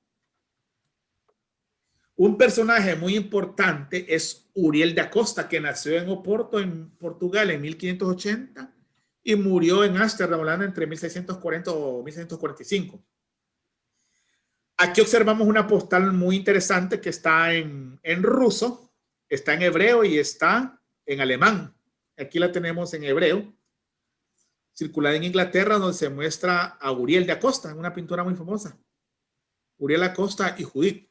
Un personaje muy importante es Uriel de Acosta, que nació en Oporto, en Portugal, en 1580 y murió en Ámsterdam, Holanda, entre 1640 o 1645. Aquí observamos una postal muy interesante que está en ruso, está en hebreo y está en alemán. Aquí la tenemos en hebreo, circulada en Inglaterra, donde se muestra a Uriel de Acosta, en una pintura muy famosa. Uriel Acosta y Judith.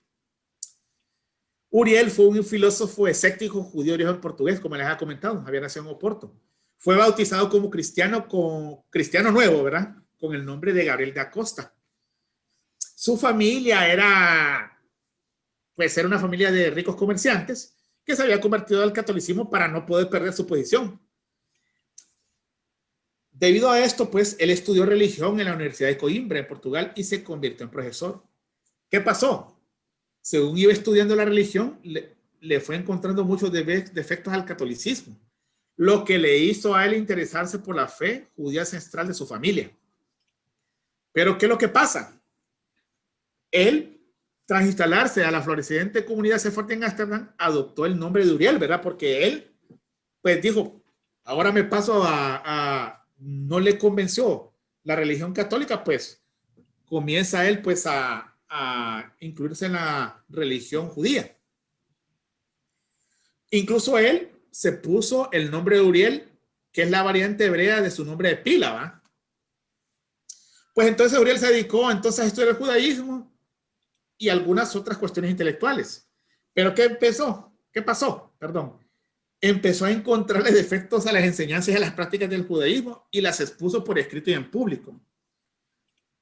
Uriel fue un filósofo escéptico judío de origen portugués, como les había comentado, había nacido en Oporto. Fue bautizado como cristiano nuevo, ¿verdad? Con el nombre de Gabriel de Acosta. Su familia era una familia de ricos comerciantes que se había convertido al catolicismo para no poder perder su posición. Debido a esto, pues, él estudió religión en la Universidad de Coimbra, en Portugal, y se convirtió en profesor. ¿Qué pasó? Según iba estudiando la religión, le fue encontrando muchos defectos al catolicismo, lo que le hizo a él interesarse por la fe judía ancestral de su familia. Pero ¿qué es lo que pasa? Él, tras instalarse a la floreciente comunidad sefardí en Ámsterdam, adoptó el nombre de Uriel, ¿verdad? Porque él, pues dijo, ahora me paso no le convenció la religión católica, pues comienza él pues a incluirse en la religión judía. Incluso él se puso el nombre de Uriel, que es la variante hebrea de su nombre de pila, ¿va? Pues entonces Uriel se dedicó entonces a estudiar el judaísmo y algunas otras cuestiones intelectuales. Pero ¿qué pasó? Perdón. Empezó a encontrarle defectos a las enseñanzas y a las prácticas del judaísmo y las expuso por escrito y en público.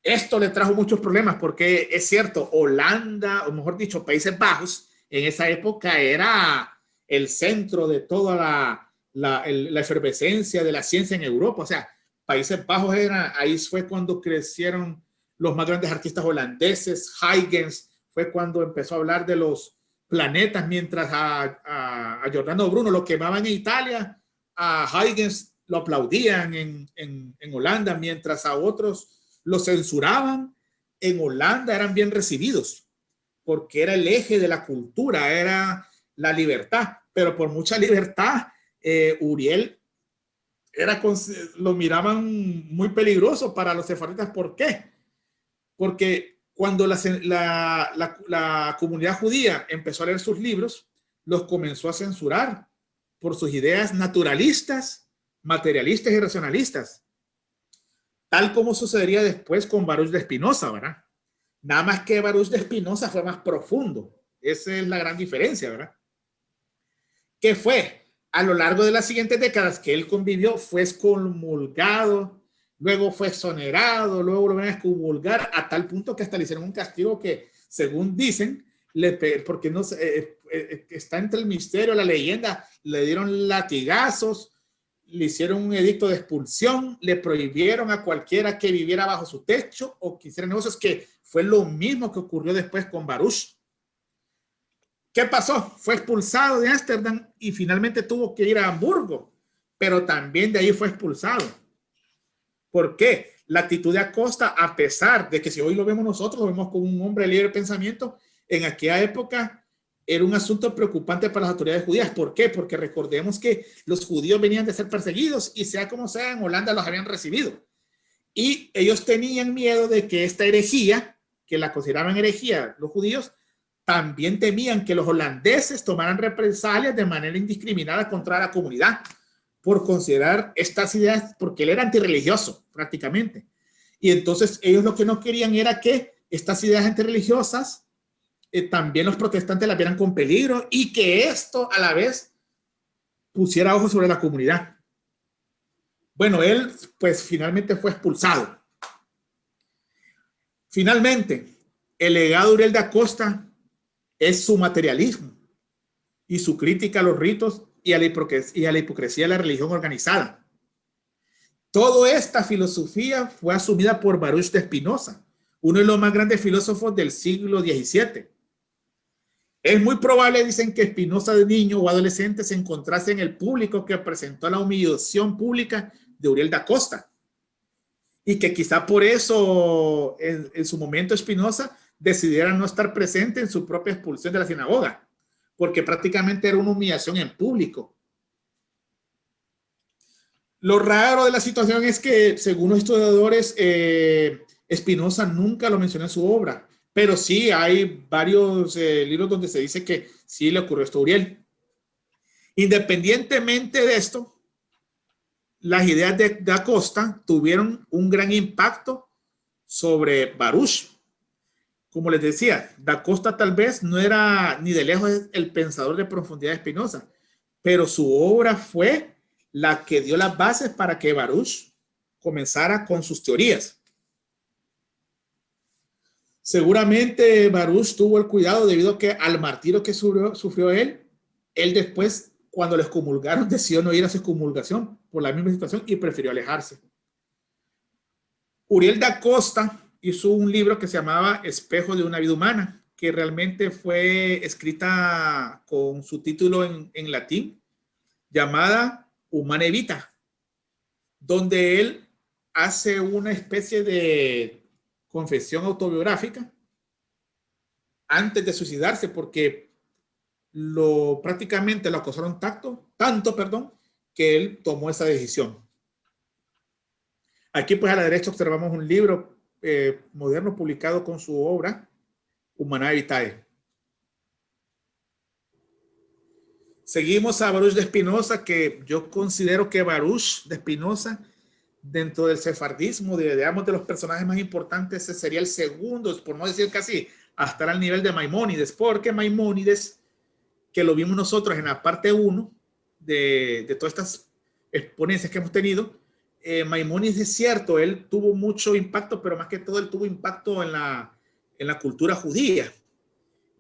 Esto le trajo muchos problemas porque es cierto, Holanda, o mejor dicho, Países Bajos, en esa época era el centro de toda la efervescencia de la ciencia en Europa. O sea, Países Bajos ahí fue cuando crecieron los más grandes artistas holandeses. Huygens fue cuando empezó a hablar de los planetas, mientras a Giordano Bruno lo quemaban en Italia, a Huygens lo aplaudían en Holanda, mientras a otros lo censuraban. En Holanda eran bien recibidos porque era el eje de la cultura, era la libertad, pero por mucha libertad Uriel lo miraban muy peligroso para los sefarditas. ¿Por qué? Porque cuando la comunidad judía empezó a leer sus libros, los comenzó a censurar por sus ideas naturalistas, materialistas y racionalistas, tal como sucedería después con Baruch de Spinoza, ¿verdad? Nada más que Baruch de Spinoza fue más profundo. Esa es la gran diferencia, ¿verdad? ¿Qué fue? A lo largo de las siguientes décadas que él convivió, fue excomulgado, luego fue exonerado, luego lo van a excomulgar a tal punto que hasta le hicieron un castigo que, según dicen, porque no está entre el misterio, la leyenda, le dieron latigazos, le hicieron un edicto de expulsión, le prohibieron a cualquiera que viviera bajo su techo o que hiciera negocios, que fue lo mismo que ocurrió después con Baruch. ¿Qué pasó? Fue expulsado de Ámsterdam y finalmente tuvo que ir a Hamburgo, pero también de ahí fue expulsado. ¿Por qué? La actitud de Acosta, a pesar de que si hoy lo vemos nosotros, lo vemos como un hombre de libre pensamiento, en aquella época era un asunto preocupante para las autoridades judías. ¿Por qué? Porque recordemos que los judíos venían de ser perseguidos y sea como sea, en Holanda los habían recibido. Y ellos tenían miedo de que esta herejía, que la consideraban herejía los judíos, también temían que los holandeses tomaran represalias de manera indiscriminada contra la comunidad. por considerar estas ideas, porque él era antirreligioso prácticamente. Y entonces ellos lo que no querían era que estas ideas antirreligiosas también los protestantes las vieran con peligro y que esto a la vez pusiera ojos sobre la comunidad. Bueno, él pues finalmente fue expulsado. Finalmente, el legado de Uriel de Acosta es su materialismo y su crítica a los ritos y a la hipocresía de la religión organizada. Toda esta filosofía fue asumida por Baruch de Spinoza, uno de los más grandes filósofos del siglo XVII. Es muy probable, dicen, que Spinoza de niño o adolescente se encontrase en el público que presentó la humillación pública de Uriel de Acosta. Y que quizá por eso en su momento Spinoza decidiera no estar presente en su propia expulsión de la sinagoga, porque prácticamente era una humillación en público. Lo raro de la situación es que, según los historiadores, Spinoza nunca lo mencionó en su obra, pero sí hay varios libros donde se dice que sí le ocurrió esto a Uriel. Independientemente de esto, las ideas de Acosta tuvieron un gran impacto sobre Baruch. Como les decía, Da Costa tal vez no era ni de lejos el pensador de profundidad de Spinoza, pero su obra fue la que dio las bases para que Baruch comenzara con sus teorías. Seguramente Baruch tuvo el cuidado debido a que al martirio que sufrió él después, cuando le excomulgaron, decidió no ir a su excomulgación por la misma situación y prefirió alejarse. Uriel da Costa hizo un libro que se llamaba Espejo de una vida humana, que realmente fue escrita con su título en latín, llamada Humanae Vita, donde él hace una especie de confesión autobiográfica antes de suicidarse, porque prácticamente lo acosaron tanto, que él tomó esa decisión. Aquí pues a la derecha observamos un libro moderno publicado con su obra Humanae Vitae. Seguimos a Baruch de Spinoza, que yo considero que Baruch de Spinoza, dentro del sefardismo, de los personajes más importantes, ese sería el segundo, por no decir casi, hasta al nivel de Maimónides, porque Maimónides, que lo vimos nosotros en la parte 1 de todas estas exponencias que hemos tenido, Maimónides es cierto, él tuvo mucho impacto, pero más que todo él tuvo impacto en la cultura judía.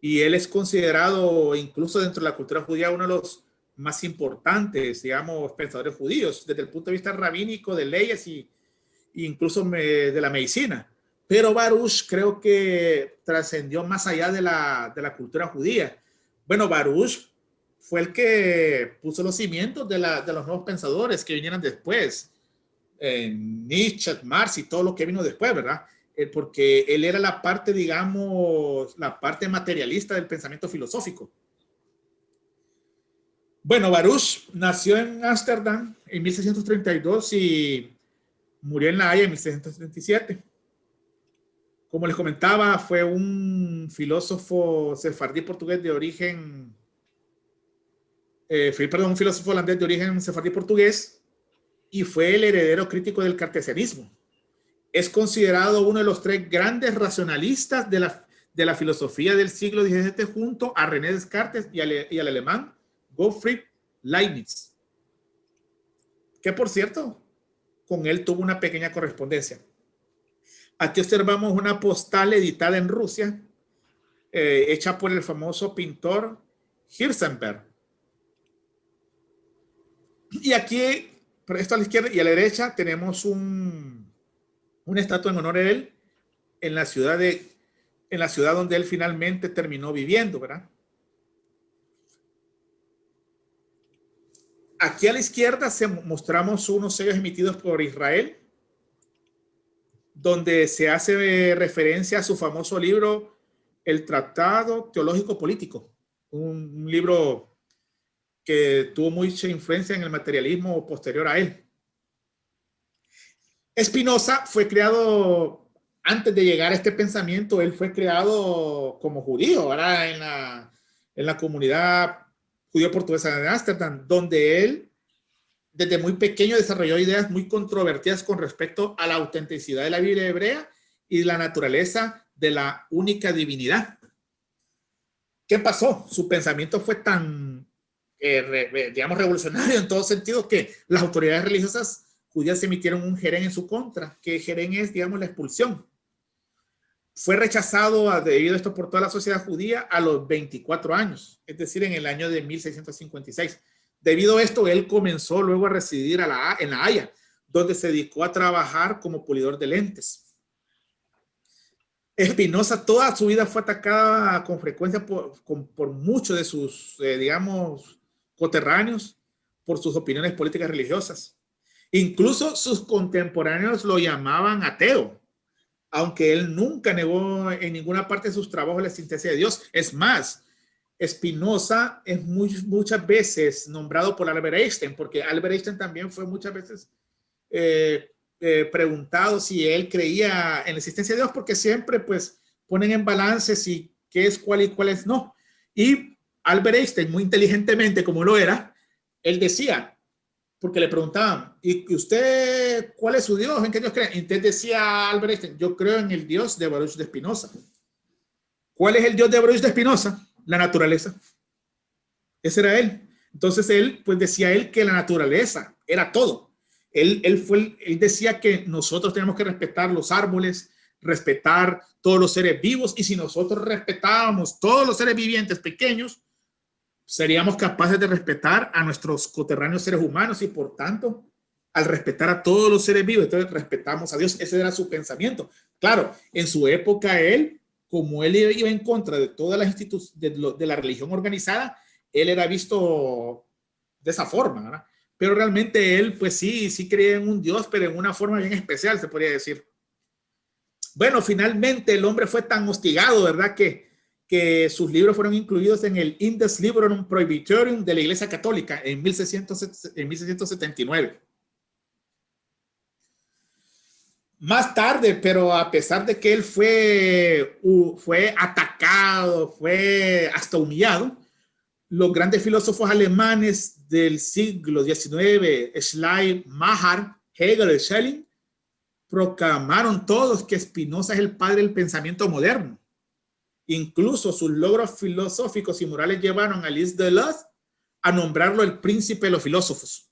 Y él es considerado, incluso dentro de la cultura judía, uno de los más importantes, digamos, pensadores judíos, desde el punto de vista rabínico, de leyes y incluso de la medicina. Pero Baruch creo que trascendió más allá de la cultura judía. Bueno, Baruch fue el que puso los cimientos de los nuevos pensadores que vinieron después. Nietzsche, Marx y todo lo que vino después, ¿verdad? Porque él era la parte, digamos, la parte materialista del pensamiento filosófico. Bueno, Baruch nació en Ámsterdam en 1632 y murió en La Haya en 1637. Como les comentaba, fue un filósofo sefardí portugués de origen, un filósofo holandés de origen sefardí portugués, y fue el heredero crítico del cartesianismo. Es considerado uno de los 3 grandes racionalistas de la filosofía del siglo XVII, junto a René Descartes y al alemán Gottfried Leibniz, que por cierto, con él tuvo una pequeña correspondencia. Aquí observamos una postal editada en Rusia, hecha por el famoso pintor Hirsenberg. Y aquí, por esto a la izquierda y a la derecha, tenemos una estatua en honor a él en la ciudad donde él finalmente terminó viviendo, ¿verdad? Aquí a la izquierda mostramos unos sellos emitidos por Israel, donde se hace referencia a su famoso libro, El Tratado Teológico Político, un libro que tuvo mucha influencia en el materialismo posterior a él. Spinoza fue creado, antes de llegar a este pensamiento, él fue creado como judío, ¿verdad? En la comunidad judío portuguesa de Ámsterdam, donde él desde muy pequeño desarrolló ideas muy controvertidas con respecto a la autenticidad de la Biblia hebrea y la naturaleza de la única divinidad. ¿Qué pasó? Su pensamiento fue tan, digamos, revolucionario en todo sentido que las autoridades religiosas judías emitieron un jerén en su contra, que jerén es, digamos, la expulsión. Fue rechazado debido a esto por toda la sociedad judía a los 24 años, es decir, en el año de 1656. Debido a esto, él comenzó luego a residir en La Haya, donde se dedicó a trabajar como pulidor de lentes. Spinoza toda su vida fue atacada con frecuencia por muchos de sus, digamos, coterráneos por sus opiniones políticas religiosas. Incluso sus contemporáneos lo llamaban ateo, aunque él nunca negó en ninguna parte de sus trabajos la existencia de Dios. Es más, Spinoza es muchas veces nombrado por Albert Einstein, porque Albert Einstein también fue muchas veces preguntado si él creía en la existencia de Dios, porque siempre pues ponen en balance si qué es cuál y cuál es no. Y Albert Einstein, muy inteligentemente como lo era, él decía, porque le preguntaban, ¿y usted cuál es su Dios? ¿En qué Dios cree? Y entonces decía Albert Einstein, yo creo en el Dios de Baruch de Spinoza. ¿Cuál es el Dios de Baruch de Spinoza? La naturaleza. Ese era él. Entonces él, pues decía él que la naturaleza era todo. Él decía que nosotros tenemos que respetar los árboles, respetar todos los seres vivos, y si nosotros respetábamos todos los seres vivientes pequeños, seríamos capaces de respetar a nuestros coterráneos seres humanos, y por tanto, al respetar a todos los seres vivos, entonces respetamos a Dios. Ese era su pensamiento. Claro, en su época él, como él iba en contra de todas las instituciones de la religión organizada, él era visto de esa forma, ¿verdad? Pero realmente él, pues sí creía en un Dios, pero en una forma bien especial, se podría decir. Bueno, finalmente el hombre fue tan hostigado, ¿verdad?, que sus libros fueron incluidos en el Index Librorum Prohibitorium de la Iglesia Católica en 1679. Más tarde, pero a pesar de que él fue atacado, fue hasta humillado, los grandes filósofos alemanes del siglo XIX, Schleiermacher, Hegel y Schelling, proclamaron todos que Spinoza es el padre del pensamiento moderno. Incluso sus logros filosóficos y morales llevaron a Lis Deleuze a nombrarlo el príncipe de los filósofos.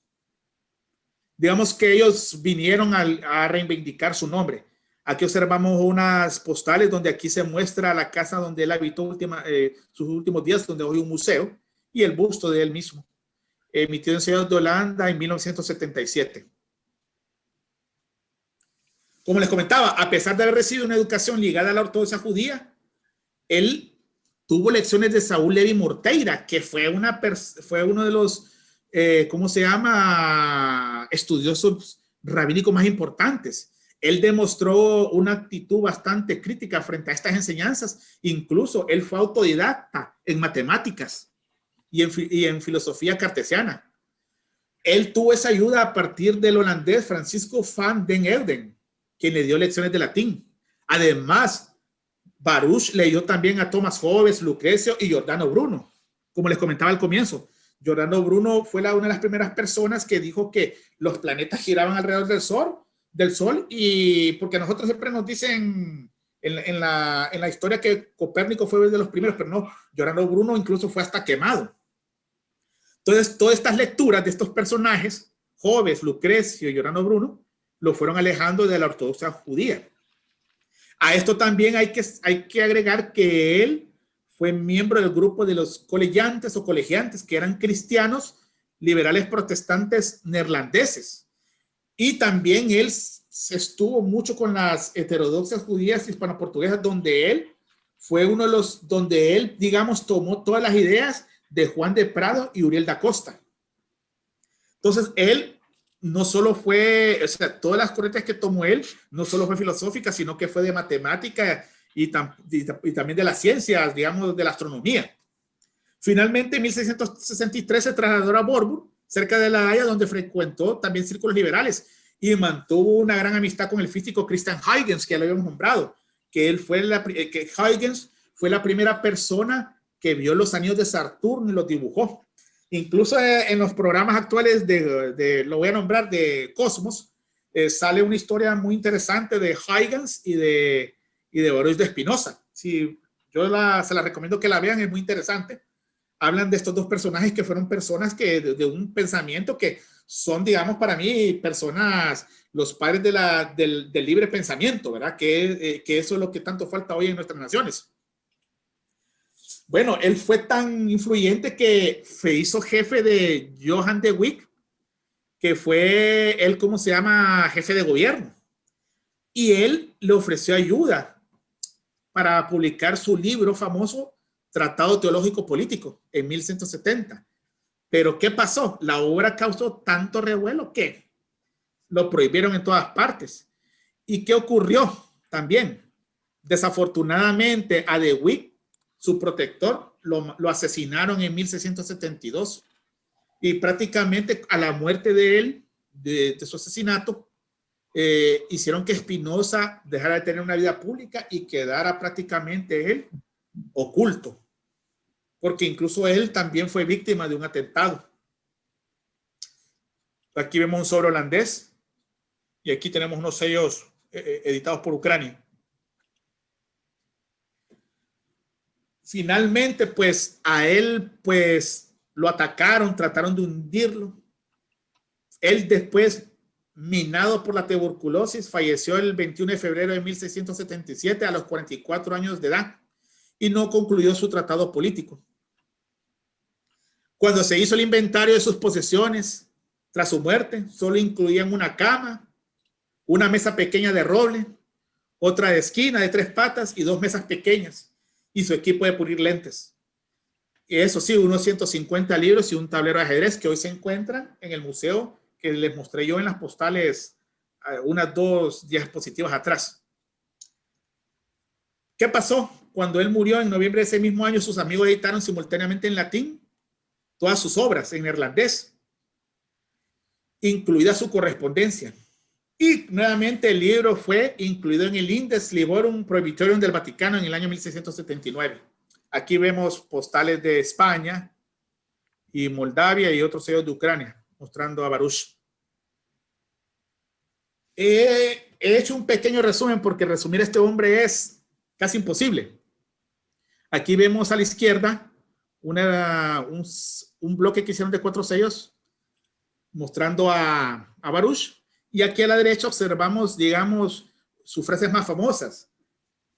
Digamos que ellos vinieron a reivindicar su nombre. Aquí observamos unas postales donde aquí se muestra la casa donde él habitó sus últimos días, donde hoy hay un museo, y el busto de él mismo, emitido en Ciudad de Holanda en 1977. Como les comentaba, a pesar de haber recibido una educación ligada a la ortodoxia judía, él tuvo lecciones de Saúl Levi Morteira, que fue uno de los, ¿cómo se llama?, estudiosos rabínicos más importantes. Él demostró una actitud bastante crítica frente a estas enseñanzas. Incluso él fue autodidacta en matemáticas y en filosofía cartesiana. Él tuvo esa ayuda a partir del holandés Francisco van den Elden, quien le dio lecciones de latín. Además, Baruch leyó también a Thomas Hobbes, Lucrecio y Giordano Bruno. Como les comentaba al comienzo, Giordano Bruno fue una de las primeras personas que dijo que los planetas giraban alrededor del Sol, y porque a nosotros siempre nos dicen en la historia que Copérnico fue de los primeros, pero no, Giordano Bruno incluso fue hasta quemado. Entonces, todas estas lecturas de estos personajes, Hobbes, Lucrecio y Giordano Bruno, lo fueron alejando de la ortodoxia judía. A esto también hay que agregar que él fue miembro del grupo de los colegiantes o colegiantes, que eran cristianos liberales protestantes neerlandeses. Y también él se estuvo mucho con las heterodoxas judías hispano-portuguesas, donde él fue uno de los, donde él, digamos, tomó todas las ideas de Juan de Prado y Uriel da Costa. Entonces, él no solo fue, o sea, todas las corrientes que tomó él, no solo fue filosófica, sino que fue de matemática y también de las ciencias, digamos, de la astronomía. Finalmente, en 1663 se trasladó a Borburg, cerca de La Haya, donde frecuentó también círculos liberales y mantuvo una gran amistad con el físico Christian Huygens, que ya lo habíamos nombrado, que Huygens fue la primera persona que vio los anillos de Saturno y los dibujó. Incluso en los programas actuales lo voy a nombrar, de Cosmos, sale una historia muy interesante de Huygens y de Baruch de Spinoza. Sí, yo se la recomiendo que la vean, es muy interesante. Hablan de estos dos personajes que fueron personas que de un pensamiento que son, digamos, para mí, personas, los padres del libre pensamiento, ¿verdad? Que eso es lo que tanto falta hoy en nuestras naciones. Bueno, él fue tan influyente que se hizo jefe de Johann de Witt, que fue él, ¿cómo se llama?, jefe de gobierno. Y él le ofreció ayuda para publicar su libro famoso, Tratado Teológico Político, en 1170. Pero ¿qué pasó? La obra causó tanto revuelo que lo prohibieron en todas partes. ¿Y qué ocurrió también? Desafortunadamente, a De Witt, su protector, lo asesinaron en 1672. Y prácticamente a la muerte de él, de su asesinato, hicieron que Spinoza dejara de tener una vida pública y quedara prácticamente él oculto, porque incluso él también fue víctima de un atentado. Aquí vemos un sobre holandés y aquí tenemos unos sellos editados por Ucrania. Finalmente, pues a él pues lo atacaron, trataron de hundirlo. Él después, minado por la tuberculosis, falleció el 21 de febrero de 1677 a los 44 años de edad y no concluyó su tratado político. Cuando se hizo el inventario de sus posesiones, tras su muerte, solo incluían una cama, una mesa pequeña de roble, otra de esquina de 3 patas y 2 mesas pequeñas, y su equipo de pulir lentes. Y eso sí, unos 150 libros y un tablero de ajedrez que hoy se encuentran en el museo que les mostré yo en las postales unas 2 diapositivas atrás. ¿Qué pasó? Cuando él murió en noviembre de ese mismo año, sus amigos editaron simultáneamente en latín todas sus obras en neerlandés, incluida su correspondencia. Y nuevamente el libro fue incluido en el Index Librorum Prohibitorium del Vaticano en el año 1679. Aquí vemos postales de España y Moldavia y otros sellos de Ucrania, mostrando a Baruch. He hecho un pequeño resumen porque resumir a este hombre es casi imposible. Aquí vemos a la izquierda un bloque que hicieron de 4 sellos mostrando a Baruch, y aquí a la derecha observamos, digamos, sus frases más famosas.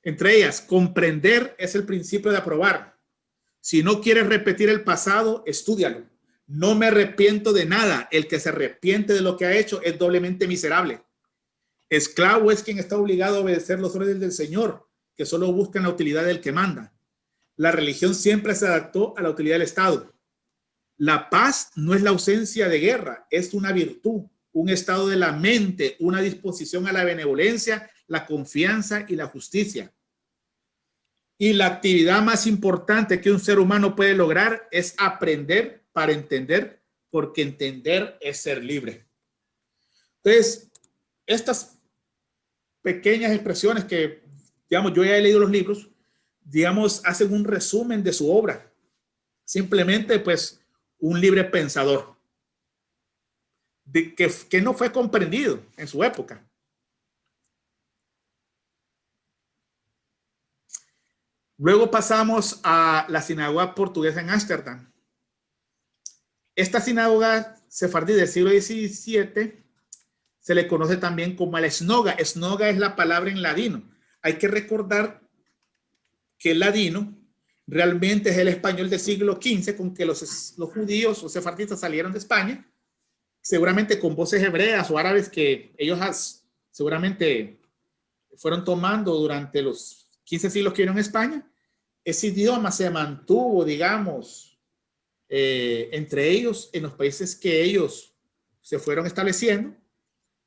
Entre ellas, comprender es el principio de aprobar. Si no quieres repetir el pasado, estúdialo. No me arrepiento de nada. El que se arrepiente de lo que ha hecho es doblemente miserable. Esclavo es quien está obligado a obedecer los órdenes del Señor, que solo buscan la utilidad del que manda. La religión siempre se adaptó a la utilidad del Estado. La paz no es la ausencia de guerra, es una virtud, un estado de la mente, una disposición a la benevolencia, la confianza y la justicia. Y la actividad más importante que un ser humano puede lograr es aprender para entender, porque entender es ser libre. Entonces, estas pequeñas expresiones que, digamos, yo ya he leído los libros, digamos, hacen un resumen de su obra. Simplemente, pues, un libre pensador que no fue comprendido en su época. Luego pasamos a la sinagoga portuguesa en Ámsterdam. Esta sinagoga sefardí del siglo XVII se le conoce también como la esnoga. Esnoga es la palabra en ladino. Hay que recordar que el ladino realmente es el español del siglo XV, con que los judíos o sefardistas salieron de España, seguramente con voces hebreas o árabes que ellos seguramente fueron tomando durante los 15 siglos que vivieron en España. Ese idioma se mantuvo, digamos, entre ellos en los países que ellos se fueron estableciendo,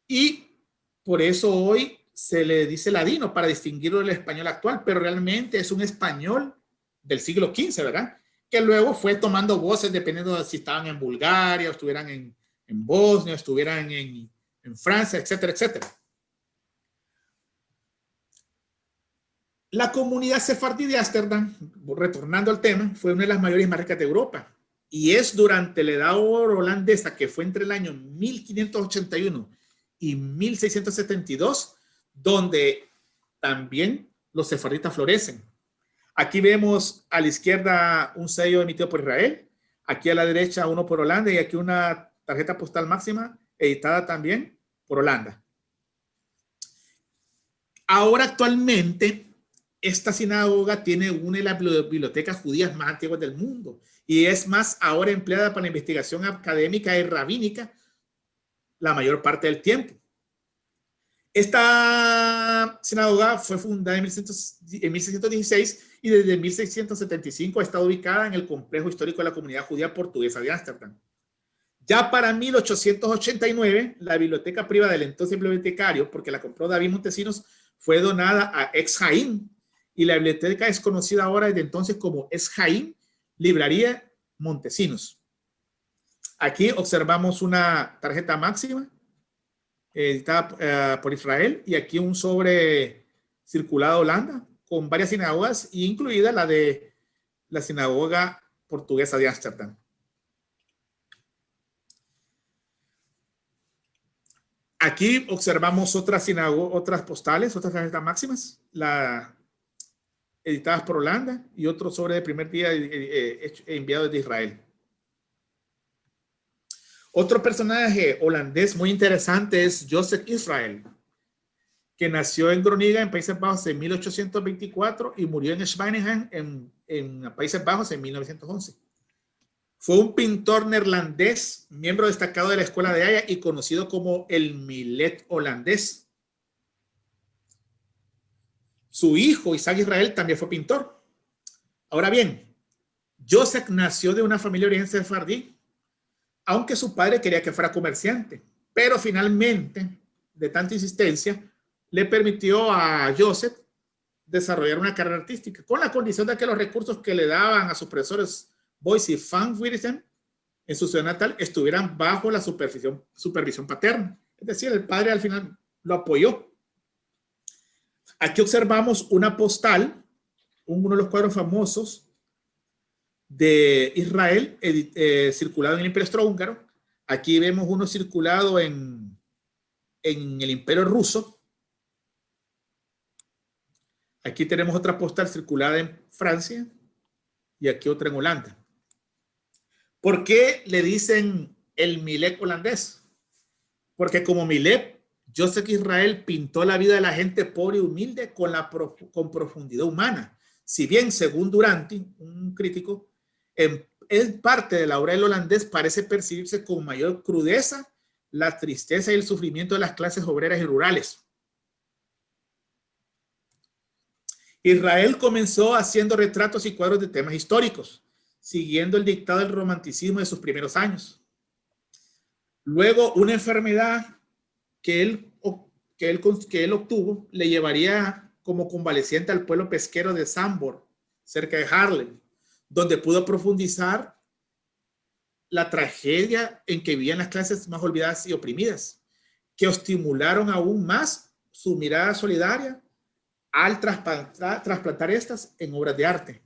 y por eso hoy se le dice ladino para distinguirlo del español actual, pero realmente es un español del siglo XV, ¿verdad? Que luego fue tomando voces dependiendo de si estaban en Bulgaria, o estuvieran en Bosnia, o estuvieran en Francia, etcétera, etcétera. La comunidad sefardí de Ámsterdam, retornando al tema, fue una de las mayores y más ricas de Europa. Y es durante la edad oro holandesa, que fue entre el año 1581 y 1672, donde también los sefarditas florecen. Aquí vemos a la izquierda un sello emitido por Israel, aquí a la derecha uno por Holanda y aquí una tarjeta postal máxima editada también por Holanda. Ahora actualmente esta sinagoga tiene una de las bibliotecas judías más antiguas del mundo y es más ahora empleada para la investigación académica y rabínica la mayor parte del tiempo. Esta sinagoga fue fundada en 1616 y desde 1675 ha estado ubicada en el complejo histórico de la comunidad judía portuguesa de Ámsterdam. Ya para 1889, la biblioteca privada del entonces bibliotecario, porque la compró David Montesinos, fue donada a Etz Haim y la biblioteca es conocida ahora desde entonces como Etz Haim Librería Montesinos. Aquí observamos una tarjeta máxima editada por Israel y aquí un sobre circulado Holanda con varias sinagogas, incluida la de la sinagoga portuguesa de Ámsterdam. Aquí observamos otras postales, otras tarjetas máximas, editadas por Holanda y otro sobre el primer día enviado desde Israel. Otro personaje holandés muy interesante es Joseph Israel, que nació en Groningen, en Países Bajos, en 1824 y murió en Schweinheim, en Países Bajos, en 1911. Fue un pintor neerlandés, miembro destacado de la Escuela de Haya y conocido como el Millet holandés. Su hijo, Isaac Israel, también fue pintor. Ahora bien, Joseph nació de una familia origen sefardí, aunque su padre quería que fuera comerciante, pero finalmente, de tanta insistencia, le permitió a Joseph desarrollar una carrera artística, con la condición de que los recursos que le daban a sus profesores Boyce y Van Wieringen en su ciudad natal estuvieran bajo la supervisión paterna. Es decir, el padre al final lo apoyó. Aquí observamos una postal, uno de los cuadros famosos de Israel, circulado en el Imperio Austrohúngaro. Aquí vemos uno circulado en el Imperio Ruso. Aquí tenemos otra postal circulada en Francia y aquí otra en Holanda. ¿Por qué le dicen el Millet holandés? Porque como Millet, Joseph Israel pintó la vida de la gente pobre y humilde con profundidad humana. Si bien, según Duranty, un crítico, en parte de la obra del holandés parece percibirse con mayor crudeza la tristeza y el sufrimiento de las clases obreras y rurales. Israel comenzó haciendo retratos y cuadros de temas históricos, siguiendo el dictado del romanticismo de sus primeros años. Luego, una enfermedad que él obtuvo le llevaría como convaleciente al pueblo pesquero de Zandvoort, cerca de Haarlem, donde pudo profundizar la tragedia en que vivían las clases más olvidadas y oprimidas, que estimularon aún más su mirada solidaria al trasplantar estas en obras de arte.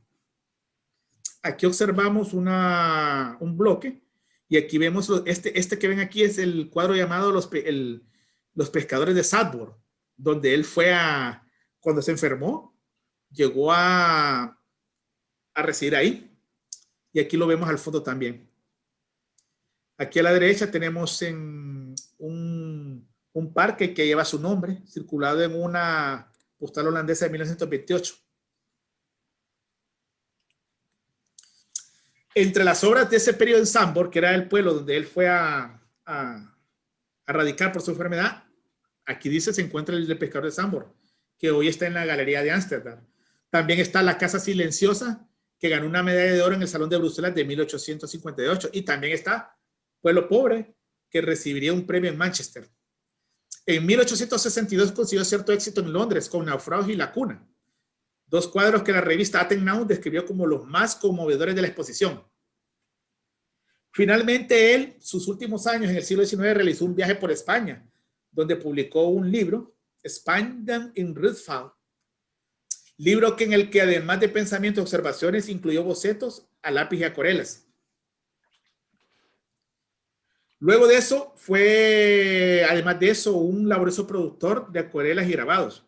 Aquí observamos un bloque y aquí vemos este que ven aquí es el cuadro llamado Los pescadores de Zandvoort, donde él fue cuando se enfermó, llegó a residir ahí. Y aquí lo vemos al fondo también. Aquí a la derecha tenemos un parque que lleva su nombre, circulado en una postal holandesa de 1928. Entre las obras de ese periodo en Zandvoort, que era el pueblo donde él fue a radicar por su enfermedad, aquí dice se encuentra el pescador de Zandvoort, que hoy está en la Galería de Ámsterdam. También está La Casa Silenciosa, que ganó una medalla de oro en el Salón de Bruselas de 1858. Y también está Pueblo Pobre, que recibiría un premio en Manchester. En 1862 consiguió cierto éxito en Londres con Naufragio y La Cuna, dos cuadros que la revista Attenborough describió como los más conmovedores de la exposición. Finalmente, él, sus últimos años en el siglo XIX, realizó un viaje por España, donde publicó un libro, España in Rutschfall, libro en el que además de pensamientos y observaciones incluyó bocetos a lápiz y acuarelas. Luego de eso fue, además de eso, un laborioso productor de acuarelas y grabados.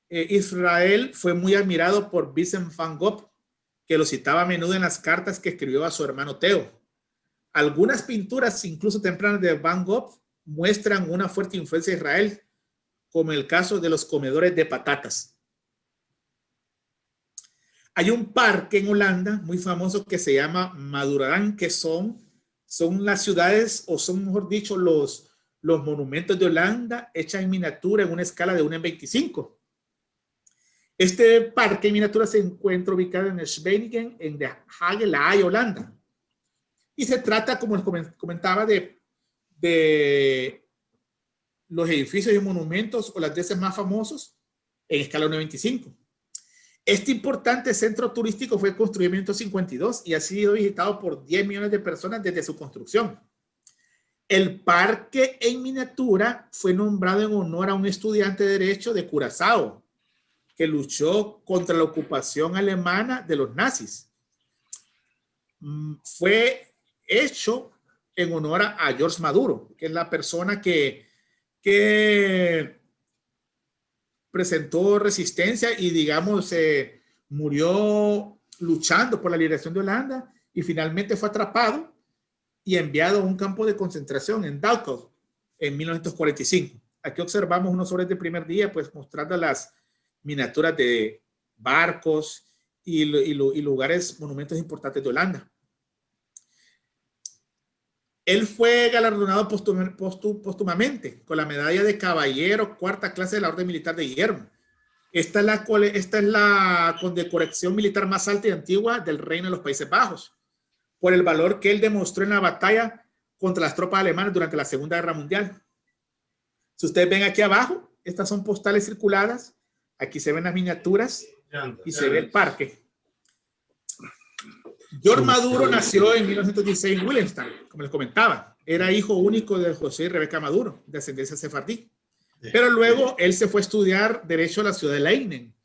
Israel fue muy admirado por Vincent van Gogh, que lo citaba a menudo en las cartas que escribió a su hermano Theo. Algunas pinturas, incluso tempranas de Van Gogh, muestran una fuerte influencia de Israel, como el caso de los comedores de patatas. Hay un parque en Holanda muy famoso que se llama Madurodam, que son las ciudades, o son, mejor dicho, los monumentos de Holanda hechos en miniatura en una escala de 1 en 25. Este parque en miniatura se encuentra ubicado en Scheveningen, en The Hague, La Haya, Holanda. Y se trata, como les comentaba, de los edificios y monumentos holandeses más famosos en escala 1:25. Este importante centro turístico fue construido en 1952 y ha sido visitado por 10 millones de personas desde su construcción. El parque en miniatura fue nombrado en honor a un estudiante de derecho de Curazao que luchó contra la ocupación alemana de los nazis. Fue hecho en honor a George Maduro, que es la persona que presentó resistencia y, digamos, murió luchando por la liberación de Holanda y finalmente fue atrapado y enviado a un campo de concentración en Dachau en 1945. Aquí observamos unos sobres de primer día, pues mostrando las miniaturas de barcos y lugares, monumentos importantes de Holanda. Él fue galardonado póstumamente con la medalla de caballero cuarta clase de la Orden Militar de Guillermo. Esta es la condecoración militar más alta y antigua del Reino de los Países Bajos, por el valor que él demostró en la batalla contra las tropas alemanas durante la Segunda Guerra Mundial. Si ustedes ven aquí abajo, estas son postales circuladas. Aquí se ven las miniaturas y se ve el parque. George Maduro nació en 1916 en Willemstad, como les comentaba. Era hijo único de José y Rebeca Maduro, de ascendencia sefardí. Pero luego él se fue a estudiar Derecho a la ciudad de Leiden.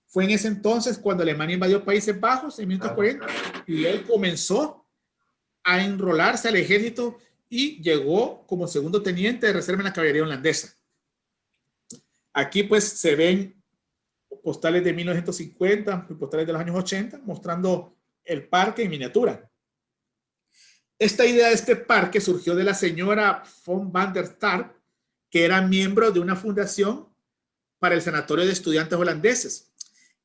Fue en ese entonces cuando Alemania invadió Países Bajos en 1940 y él comenzó a enrolarse al ejército y llegó como segundo teniente de reserva en la caballería holandesa. Aquí pues se ven postales de 1950 y postales de los años 80 mostrando el parque en miniatura. Esta idea de este parque surgió de la señora von van der Staap, que era miembro de una fundación para el sanatorio de estudiantes holandeses.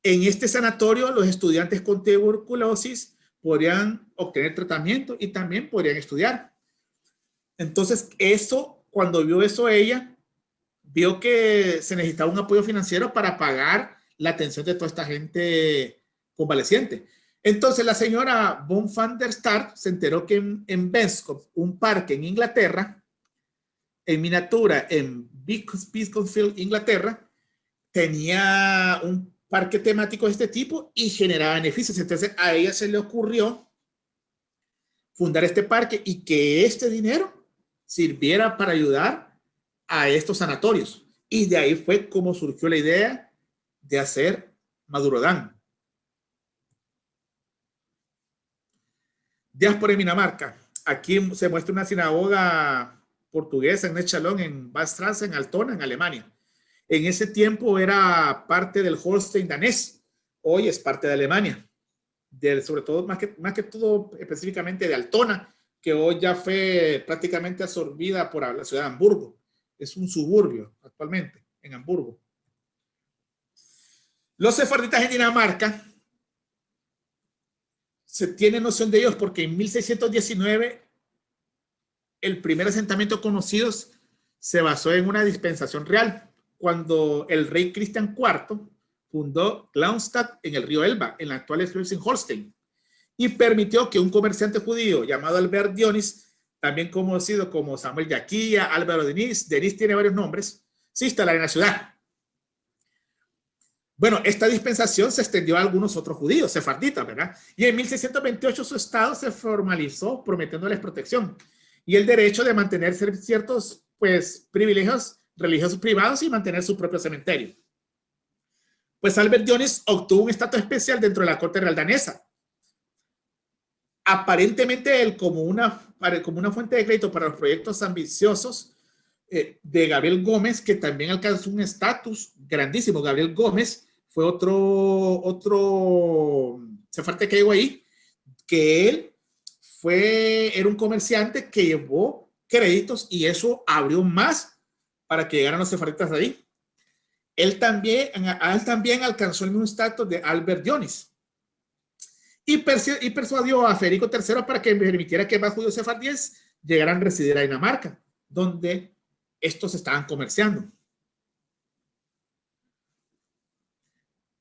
En este sanatorio, los estudiantes con tuberculosis podrían obtener tratamiento y también podrían estudiar. Entonces, cuando vio eso ella, vio que se necesitaba un apoyo financiero para pagar la atención de toda esta gente convaleciente. Entonces la señora von van der Staap se enteró que en Beaconsfield, un parque en Inglaterra, en miniatura en Beaconsfield, Inglaterra, tenía un parque temático de este tipo y generaba beneficios. Entonces a ella se le ocurrió fundar este parque y que este dinero sirviera para ayudar a estos sanatorios. Y de ahí fue como surgió la idea de hacer Madurodam. Diáspora en Dinamarca. Aquí se muestra una sinagoga portuguesa en Nechalón, en Bad en Altona, en Alemania. En ese tiempo era parte del Holstein danés. Hoy es parte de Alemania. Sobre todo, más que todo, específicamente de Altona, que hoy ya fue prácticamente absorbida por la ciudad de Hamburgo. Es un suburbio actualmente en Hamburgo. Los sefarditas en Dinamarca, se tiene noción de ellos porque en 1619 el primer asentamiento conocido se basó en una dispensación real, cuando el rey Cristian IV fundó Glaunstadt en el río Elba, en la actual Schleswig-Holstein, y permitió que un comerciante judío llamado Albert Dionis, también conocido como Samuel Yaquilla, Álvaro Denis tiene varios nombres, se instalara en la ciudad. Bueno, esta dispensación se extendió a algunos otros judíos, sefarditas, ¿verdad? Y en 1628 su estado se formalizó prometiéndoles protección y el derecho de mantener ciertos, pues, privilegios religiosos privados y mantener su propio cementerio. Pues Albert Dionis obtuvo un estatus especial dentro de la corte real danesa. aparentemente él como una fuente de crédito para los proyectos ambiciosos de Gabriel Gómez, que también alcanzó un estatus grandísimo. Gabriel Gómez fue otro sefardí que llegó ahí, que él era un comerciante que llevó créditos y eso abrió más para que llegaran los sefarditas de ahí. Él también alcanzó el mismo estatus de Albert Dionis y persuadió a Federico III para que permitiera que más judíos sefardíes llegaran a residir a Dinamarca, donde estos estaban comerciando.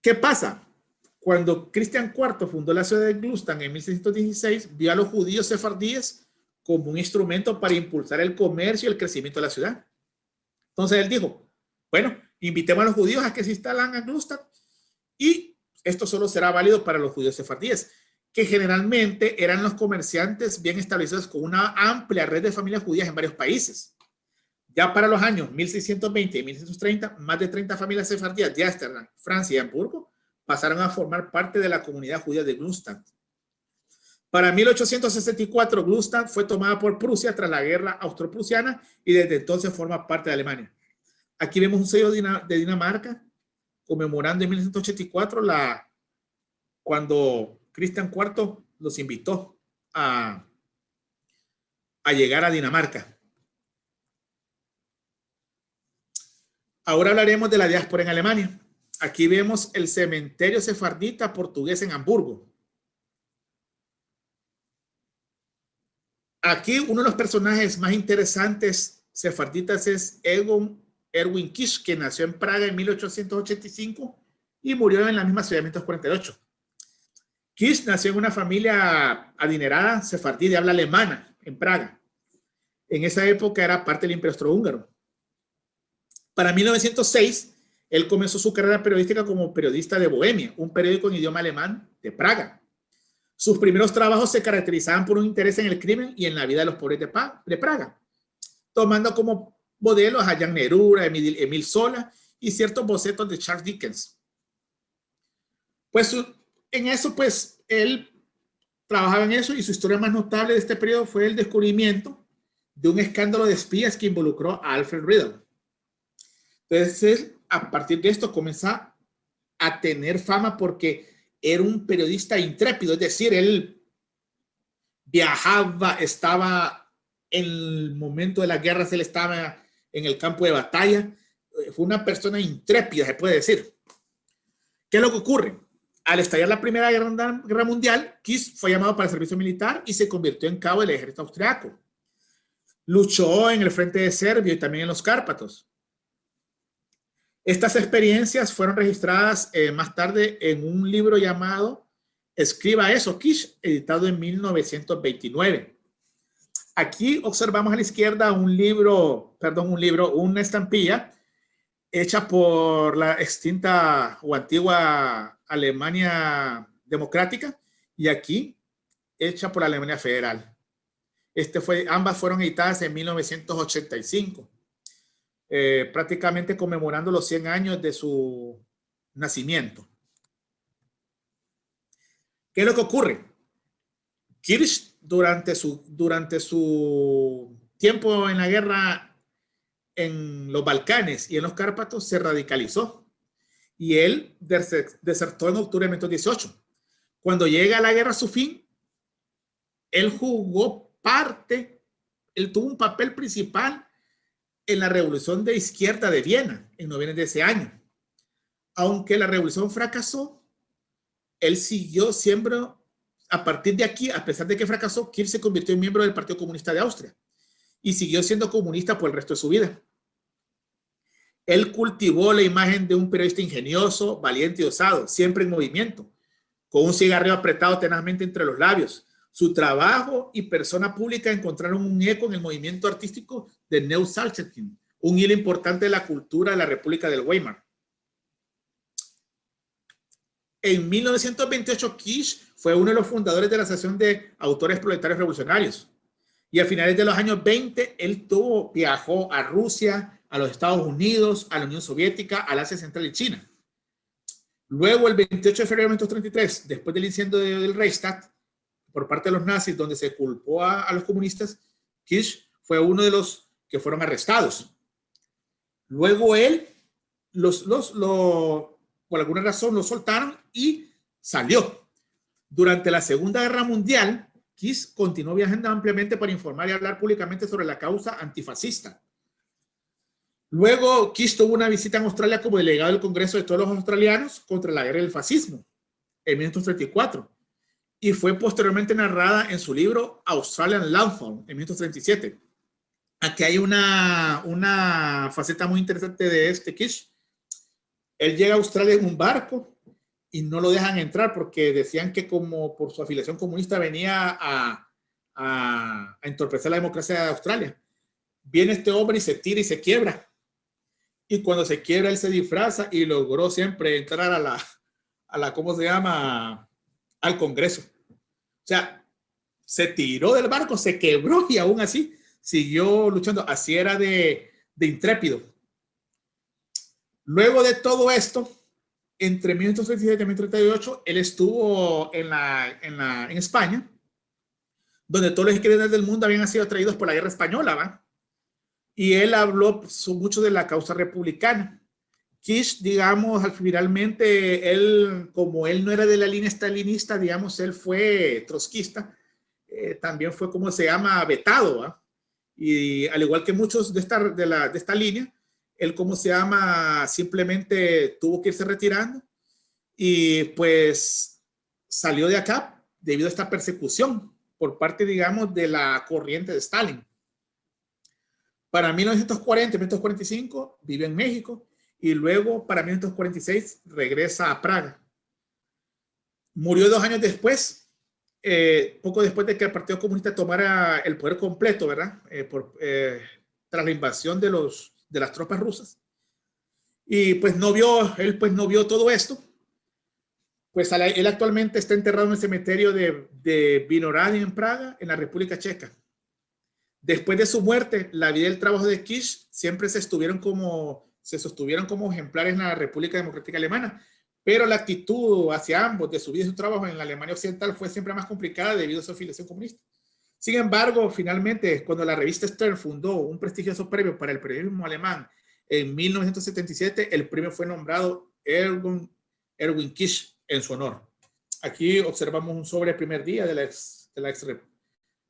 ¿Qué pasa? Cuando Cristian IV fundó la ciudad de Glustand en 1616, vio a los judíos sefardíes como un instrumento para impulsar el comercio y el crecimiento de la ciudad. Entonces él dijo, bueno, invitemos a los judíos a que se instalan en Glustand y esto solo será válido para los judíos sefardíes, que generalmente eran los comerciantes bien establecidos con una amplia red de familias judías en varios países. Ya para los años 1620 y 1630, más de 30 familias sefardías de Ámsterdam, Francia y Hamburgo pasaron a formar parte de la comunidad judía de Glustand. Para 1864, Glustand fue tomada por Prusia tras la guerra austro-prusiana y desde entonces forma parte de Alemania. Aquí vemos un sello de Dinamarca conmemorando en 1984 cuando Cristian IV los invitó a llegar a Dinamarca. Ahora hablaremos de la diáspora en Alemania. Aquí vemos el cementerio sefardita portugués en Hamburgo. Aquí uno de los personajes más interesantes sefarditas es Egon Erwin Kisch, que nació en Praga en 1885 y murió en la misma ciudad en 1948. Kisch nació en una familia adinerada sefardí de habla alemana en Praga. En esa época era parte del Imperio Austrohúngaro. Para 1906, él comenzó su carrera periodística como periodista de Bohemia, un periódico en idioma alemán de Praga. Sus primeros trabajos se caracterizaban por un interés en el crimen y en la vida de los pobres de Praga, tomando como modelos a Jan Neruda, Emil Zola y ciertos bocetos de Charles Dickens. Pues en eso, pues él trabajaba en eso y su historia más notable de este periodo fue el descubrimiento de un escándalo de espías que involucró a Alfred Riedel. Entonces, a partir de esto comenzó a tener fama porque era un periodista intrépido, es decir, él viajaba, estaba en el momento de la guerra, él estaba en el campo de batalla, fue una persona intrépida, se puede decir. ¿Qué es lo que ocurre? Al estallar la Primera Guerra Mundial, Kiss fue llamado para el servicio militar y se convirtió en cabo del ejército austriaco. Luchó en el frente de Serbia y también en los Cárpatos. Estas experiencias fueron registradas más tarde en un libro llamado Escriba eso, Kish, editado en 1929. Aquí observamos a la izquierda una estampilla hecha por la extinta o antigua Alemania Democrática y aquí hecha por la Alemania Federal. Ambas fueron editadas en 1985. Prácticamente conmemorando los 100 años de su nacimiento. ¿Qué es lo que ocurre? Kirsch, durante su tiempo en la guerra en los Balcanes y en los Cárpatos, se radicalizó. Y él desertó en octubre de 1918. Cuando llega la guerra a su fin, él tuvo un papel principal en la Revolución de Izquierda de Viena, en noviembre de ese año. Aunque la revolución fracasó, él siguió siempre, a partir de aquí, a pesar de que fracasó, Kirch se convirtió en miembro del Partido Comunista de Austria y siguió siendo comunista por el resto de su vida. Él cultivó la imagen de un periodista ingenioso, valiente y osado, siempre en movimiento, con un cigarrillo apretado tenazmente entre los labios. Su trabajo y persona pública encontraron un eco en el movimiento artístico de Neu-Salzburg, un hilo importante de la cultura de la República del Weimar. En 1928, Kish fue uno de los fundadores de la Asociación de Autores Proletarios Revolucionarios. Y a finales de los años 20, él viajó a Rusia, a los Estados Unidos, a la Unión Soviética, al Asia Central y China. Luego, el 28 de febrero de 1933, después del incendio del Reichstag, por parte de los nazis, donde se culpó a los comunistas, Kish fue uno de los que fueron arrestados. Luego él, por alguna razón, lo soltaron y salió. Durante la Segunda Guerra Mundial, Kish continuó viajando ampliamente para informar y hablar públicamente sobre la causa antifascista. Luego, Kish tuvo una visita en Australia como delegado del Congreso de todos los australianos contra la guerra del fascismo en 1934 y fue posteriormente narrada en su libro Australian Landfall en 1937. Aquí hay una faceta muy interesante de este Kish. Él llega a Australia en un barco y no lo dejan entrar porque decían que como por su afiliación comunista venía a entorpecer la democracia de Australia. Viene este hombre y se tira y se quiebra. Y cuando se quiebra, él se disfraza y logró siempre entrar a la ¿cómo se llama? Al Congreso. O sea, se tiró del barco, se quebró y aún así siguió luchando. Así era de intrépido. Luego de todo esto, entre 1937 y 1938, él estuvo en España, donde todos los izquierdistas del mundo habían sido atraídos por la guerra española, ¿va? Y él habló mucho de la causa republicana. Kish, digamos, finalmente, como él no era de la línea stalinista, digamos, él fue trotskista, también fue, como se llama, vetado, ¿va? Y al igual que muchos de esta línea, él, como se llama, simplemente tuvo que irse retirando y pues salió de acá debido a esta persecución por parte, digamos, de la corriente de Stalin. Para 1940 y 1945 vive en México y luego para 1946 regresa a Praga. Murió 2 años después, poco después de que el Partido Comunista tomara el poder completo, ¿verdad? Tras la invasión de las tropas rusas. Y pues él no vio todo esto. Pues él actualmente está enterrado en el cementerio de Vinohrady en Praga, en la República Checa. Después de su muerte, la vida y el trabajo de Kish siempre se sostuvieron como ejemplares en la República Democrática Alemana, pero la actitud hacia ambos de su vida y su trabajo en la Alemania Occidental fue siempre más complicada debido a su afiliación comunista. Sin embargo, finalmente, cuando la revista Stern fundó un prestigioso premio para el periodismo alemán en 1977, el premio fue nombrado Erwin Kish en su honor. Aquí observamos un sobre el primer día de la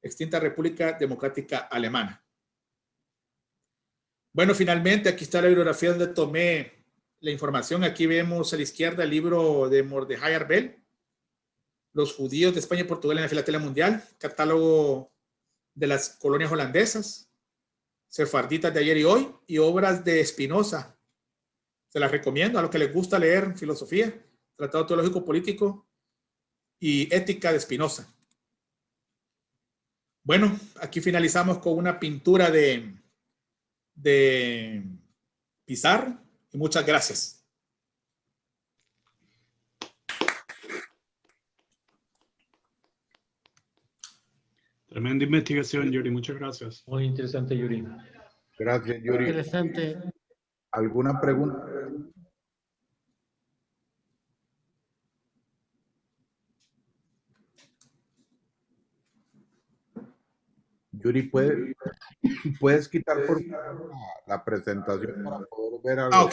extinta República Democrática Alemana. Bueno, finalmente aquí está la bibliografía donde tomé la información. Aquí vemos a la izquierda el libro de Mordejai Arbel, Los judíos de España y Portugal en la filatelia mundial, catálogo de las colonias holandesas, sefarditas de ayer y hoy, y obras de Spinoza. Se las recomiendo a los que les gusta leer filosofía, tratado teológico político y ética de Spinoza. Bueno, aquí finalizamos con una pintura de Pizarro y muchas gracias. Tremenda investigación, Yuri. Muchas gracias. Muy interesante, Yuri. Gracias, Yuri. Interesante. ¿Alguna pregunta? Yuri, ¿puedes quitar por favor la presentación para poder ver algo?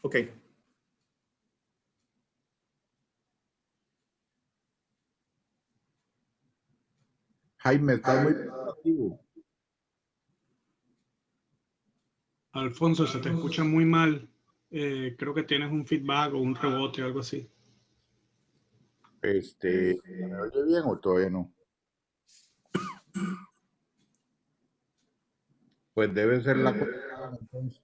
Ok. Jaime, estás muy activo. Alfonso, se te escucha muy mal. Creo que tienes un feedback o un rebote o algo así. ¿Me oye bien o todavía no? Pues debe ser la conexión, entonces.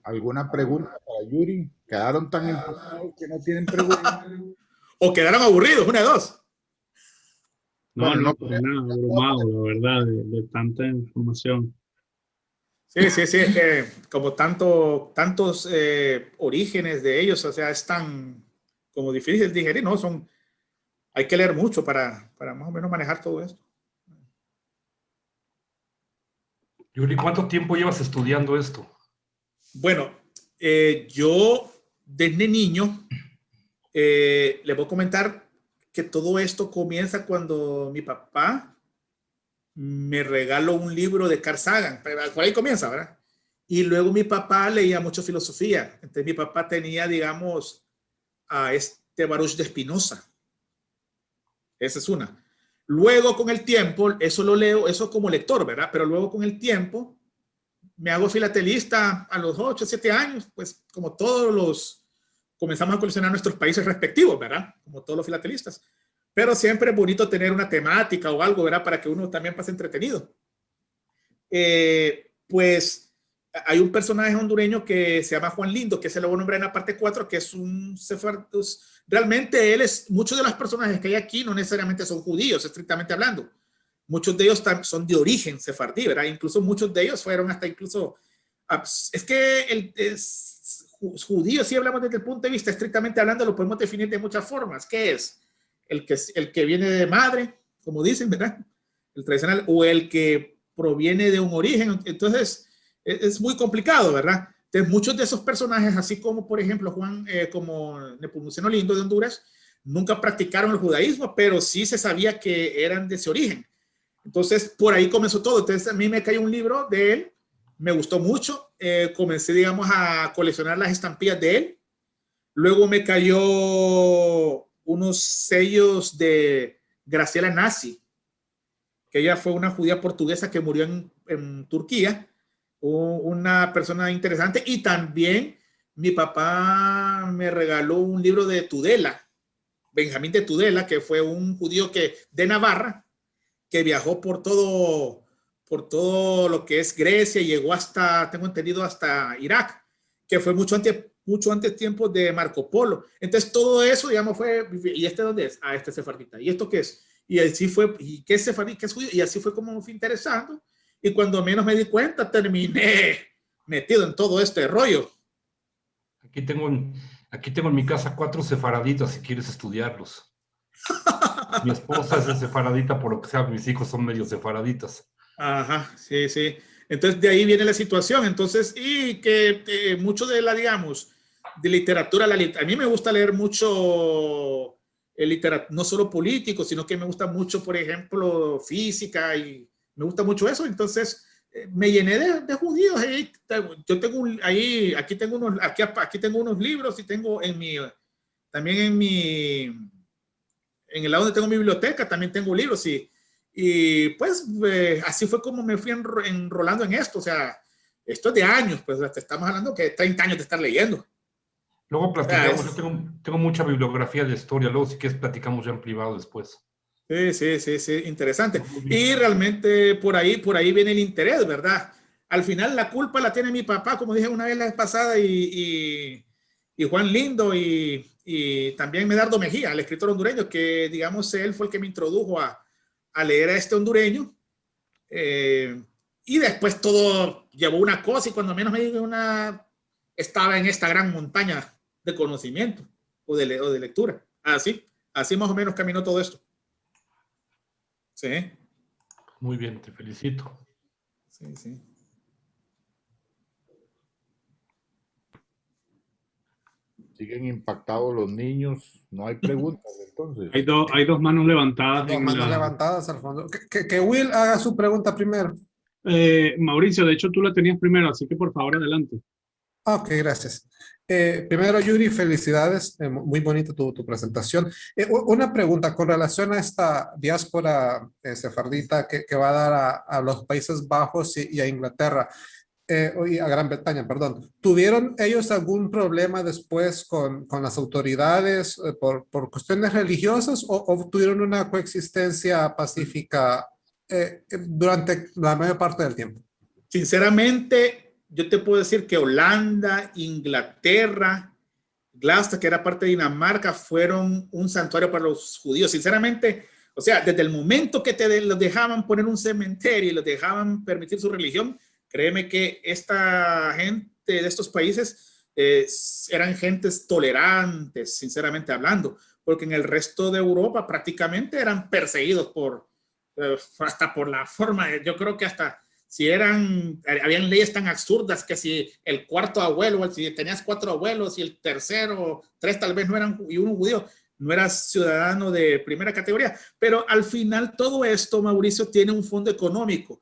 ¿Alguna pregunta para Yuri? ¿Quedaron tan impactados que no tienen preguntas? O quedaron aburridos, una de dos. No, Bueno, no, para nada, abrumado, la verdad, de tanta información. Sí, es que como tantos orígenes de ellos, o sea, es tan como difícil de digerir, ¿no? Hay que leer mucho para más o menos manejar todo esto. Yuri, ¿cuánto tiempo llevas estudiando esto? Bueno, yo desde niño, le voy a comentar que todo esto comienza cuando mi papá me regaló un libro de Carl Sagan. Por ahí comienza, ¿verdad? Y luego mi papá leía mucho filosofía. Entonces mi papá tenía, digamos, a este Baruch de Spinoza. Esa es una. Luego con el tiempo, eso lo leo, eso como lector, ¿verdad? Pero luego con el tiempo me hago filatelista a los 8, 7 años, pues como todos los, comenzamos a coleccionar nuestros países respectivos, ¿verdad? Como todos los filatelistas. Pero siempre es bonito tener una temática o algo, ¿verdad? Para que uno también pase entretenido. Pues hay un personaje hondureño que se llama Juan Lindo, que se lo voy a nombrar en la parte 4, que es un sefardí. Realmente él es, muchos de los personajes que hay aquí no necesariamente son judíos, estrictamente hablando. Muchos de ellos son de origen sefardí, ¿verdad? Incluso muchos de ellos fueron hasta incluso, es que judío, si hablamos desde el punto de vista estrictamente hablando, lo podemos definir de muchas formas. ¿Qué es? El que viene de madre, como dicen, ¿verdad? El tradicional, o el que proviene de un origen. Entonces, es muy complicado, ¿verdad? Entonces, muchos de esos personajes, así como, por ejemplo, Juan, como Nepomuceno Lindo de Honduras, nunca practicaron el judaísmo, pero sí se sabía que eran de ese origen. Entonces, por ahí comenzó todo. Entonces, a mí me cayó un libro de él, me gustó mucho. Comencé, digamos, a coleccionar las estampillas de él. Luego me cayó unos sellos de Graciela Nazi, que ella fue una judía portuguesa que murió en Turquía, una persona interesante. Y también mi papá me regaló un libro de Tudela, Benjamín de Tudela, que fue un judío de Navarra, que viajó por todo lo que es Grecia y llegó hasta, tengo entendido, hasta Irak, que fue mucho antes tiempo de Marco Polo. Entonces todo eso, digamos, fue, ¿y este dónde es? Ah, este es sefardita. ¿Y esto qué es? Y así fue, ¿y qué es sefardí? ¿Qué es judío? Y así fue como me fui interesando. Y cuando menos me di cuenta, terminé metido en todo este rollo. Aquí tengo en mi casa 4 sefaraditas si quieres estudiarlos. Mi esposa es sefaradita, por lo que sea, mis hijos son medio sefaraditas. Ajá, sí, sí. Entonces de ahí viene la situación. Entonces, y que mucho de la, digamos, de literatura, a mí me gusta leer mucho no solo político, sino que me gusta mucho, por ejemplo, física y me gusta mucho eso. Entonces me llené de judíos. Yo tengo aquí tengo unos libros y tengo también en el lado donde tengo mi biblioteca, también tengo libros y pues así fue como me fui enrolando en esto. O sea, esto es de años, pues estamos hablando que 30 años de estar leyendo. Luego platicamos, O sea, yo tengo mucha bibliografía de historia, luego si quieres platicamos ya en privado después. Sí, interesante. Y realmente por ahí viene el interés, ¿verdad? Al final la culpa la tiene mi papá, como dije una vez la vez pasada, y Juan Lindo y también Medardo Mejía, el escritor hondureño, que digamos él fue el que me introdujo a leer a este hondureño. Y después todo llevó una cosa y cuando menos me dijo estaba en esta gran montaña de conocimiento o de lectura. Así más o menos caminó todo esto. Sí. Muy bien, te felicito. Sí. Siguen impactados los niños. No hay preguntas, entonces. Hay dos manos levantadas. Dos manos levantadas al fondo. Que Will haga su pregunta primero. Mauricio, de hecho tú la tenías primero, así que por favor adelante. Ok, gracias. Primero, Yuri, felicidades. Muy bonita tu presentación. Una pregunta con relación a esta diáspora sefardita que va a dar a los Países Bajos y a Inglaterra, y a Gran Bretaña, perdón. ¿Tuvieron ellos algún problema después con las autoridades por cuestiones religiosas o tuvieron una coexistencia pacífica durante la mayor parte del tiempo? Sinceramente, yo te puedo decir que Holanda, Inglaterra, Glasgow, que era parte de Dinamarca, fueron un santuario para los judíos. Sinceramente, o sea, desde el momento que los dejaban poner un cementerio y los dejaban permitir su religión, créeme que esta gente de estos países eran gentes tolerantes, sinceramente hablando, porque en el resto de Europa prácticamente eran perseguidos hasta por la forma, yo creo que hasta habían leyes tan absurdas que si el cuarto abuelo, si tenías 4 abuelos y el tercero, 3 tal vez no eran, y uno judío, no eras ciudadano de primera categoría. Pero al final todo esto, Mauricio, tiene un fondo económico.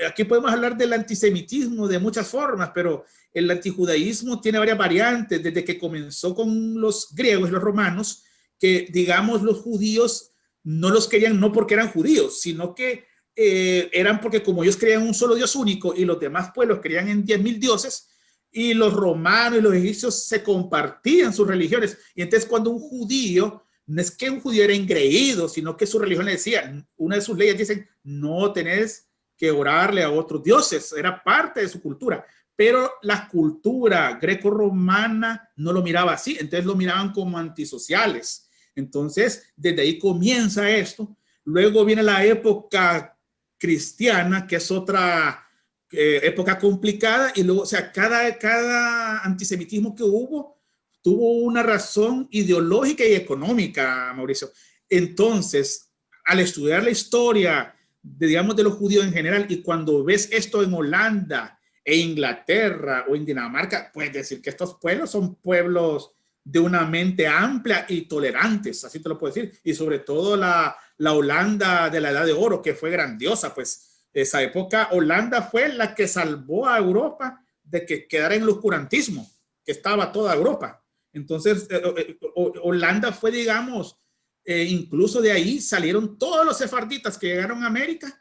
Aquí podemos hablar del antisemitismo de muchas formas, pero el antijudaísmo tiene varias variantes, desde que comenzó con los griegos y los romanos, que digamos los judíos no los querían no porque eran judíos, sino que eran porque como ellos creían un solo Dios único y los demás pueblos creían en 10,000 dioses, y los romanos y los egipcios se compartían sus religiones. Y entonces cuando un judío, no es que un judío era engreído, sino que su religión le decía, una de sus leyes dicen, no tenés que orarle a otros dioses, era parte de su cultura. Pero la cultura greco-romana no lo miraba así, entonces lo miraban como antisociales. Entonces, desde ahí comienza esto. Luego viene la época cristiana, que es otra época complicada, y luego, o sea, cada antisemitismo que hubo tuvo una razón ideológica y económica, Mauricio. Entonces, al estudiar la historia, digamos, de los judíos en general, y cuando ves esto en Holanda, e Inglaterra o en Dinamarca, puedes decir que estos pueblos son pueblos de una mente amplia y tolerantes, así te lo puedo decir, y sobre todo la Holanda de la Edad de Oro, que fue grandiosa, pues esa época Holanda fue la que salvó a Europa de que quedara en el oscurantismo, que estaba toda Europa. Entonces, Holanda fue, digamos, incluso de ahí salieron todos los sefarditas que llegaron a América,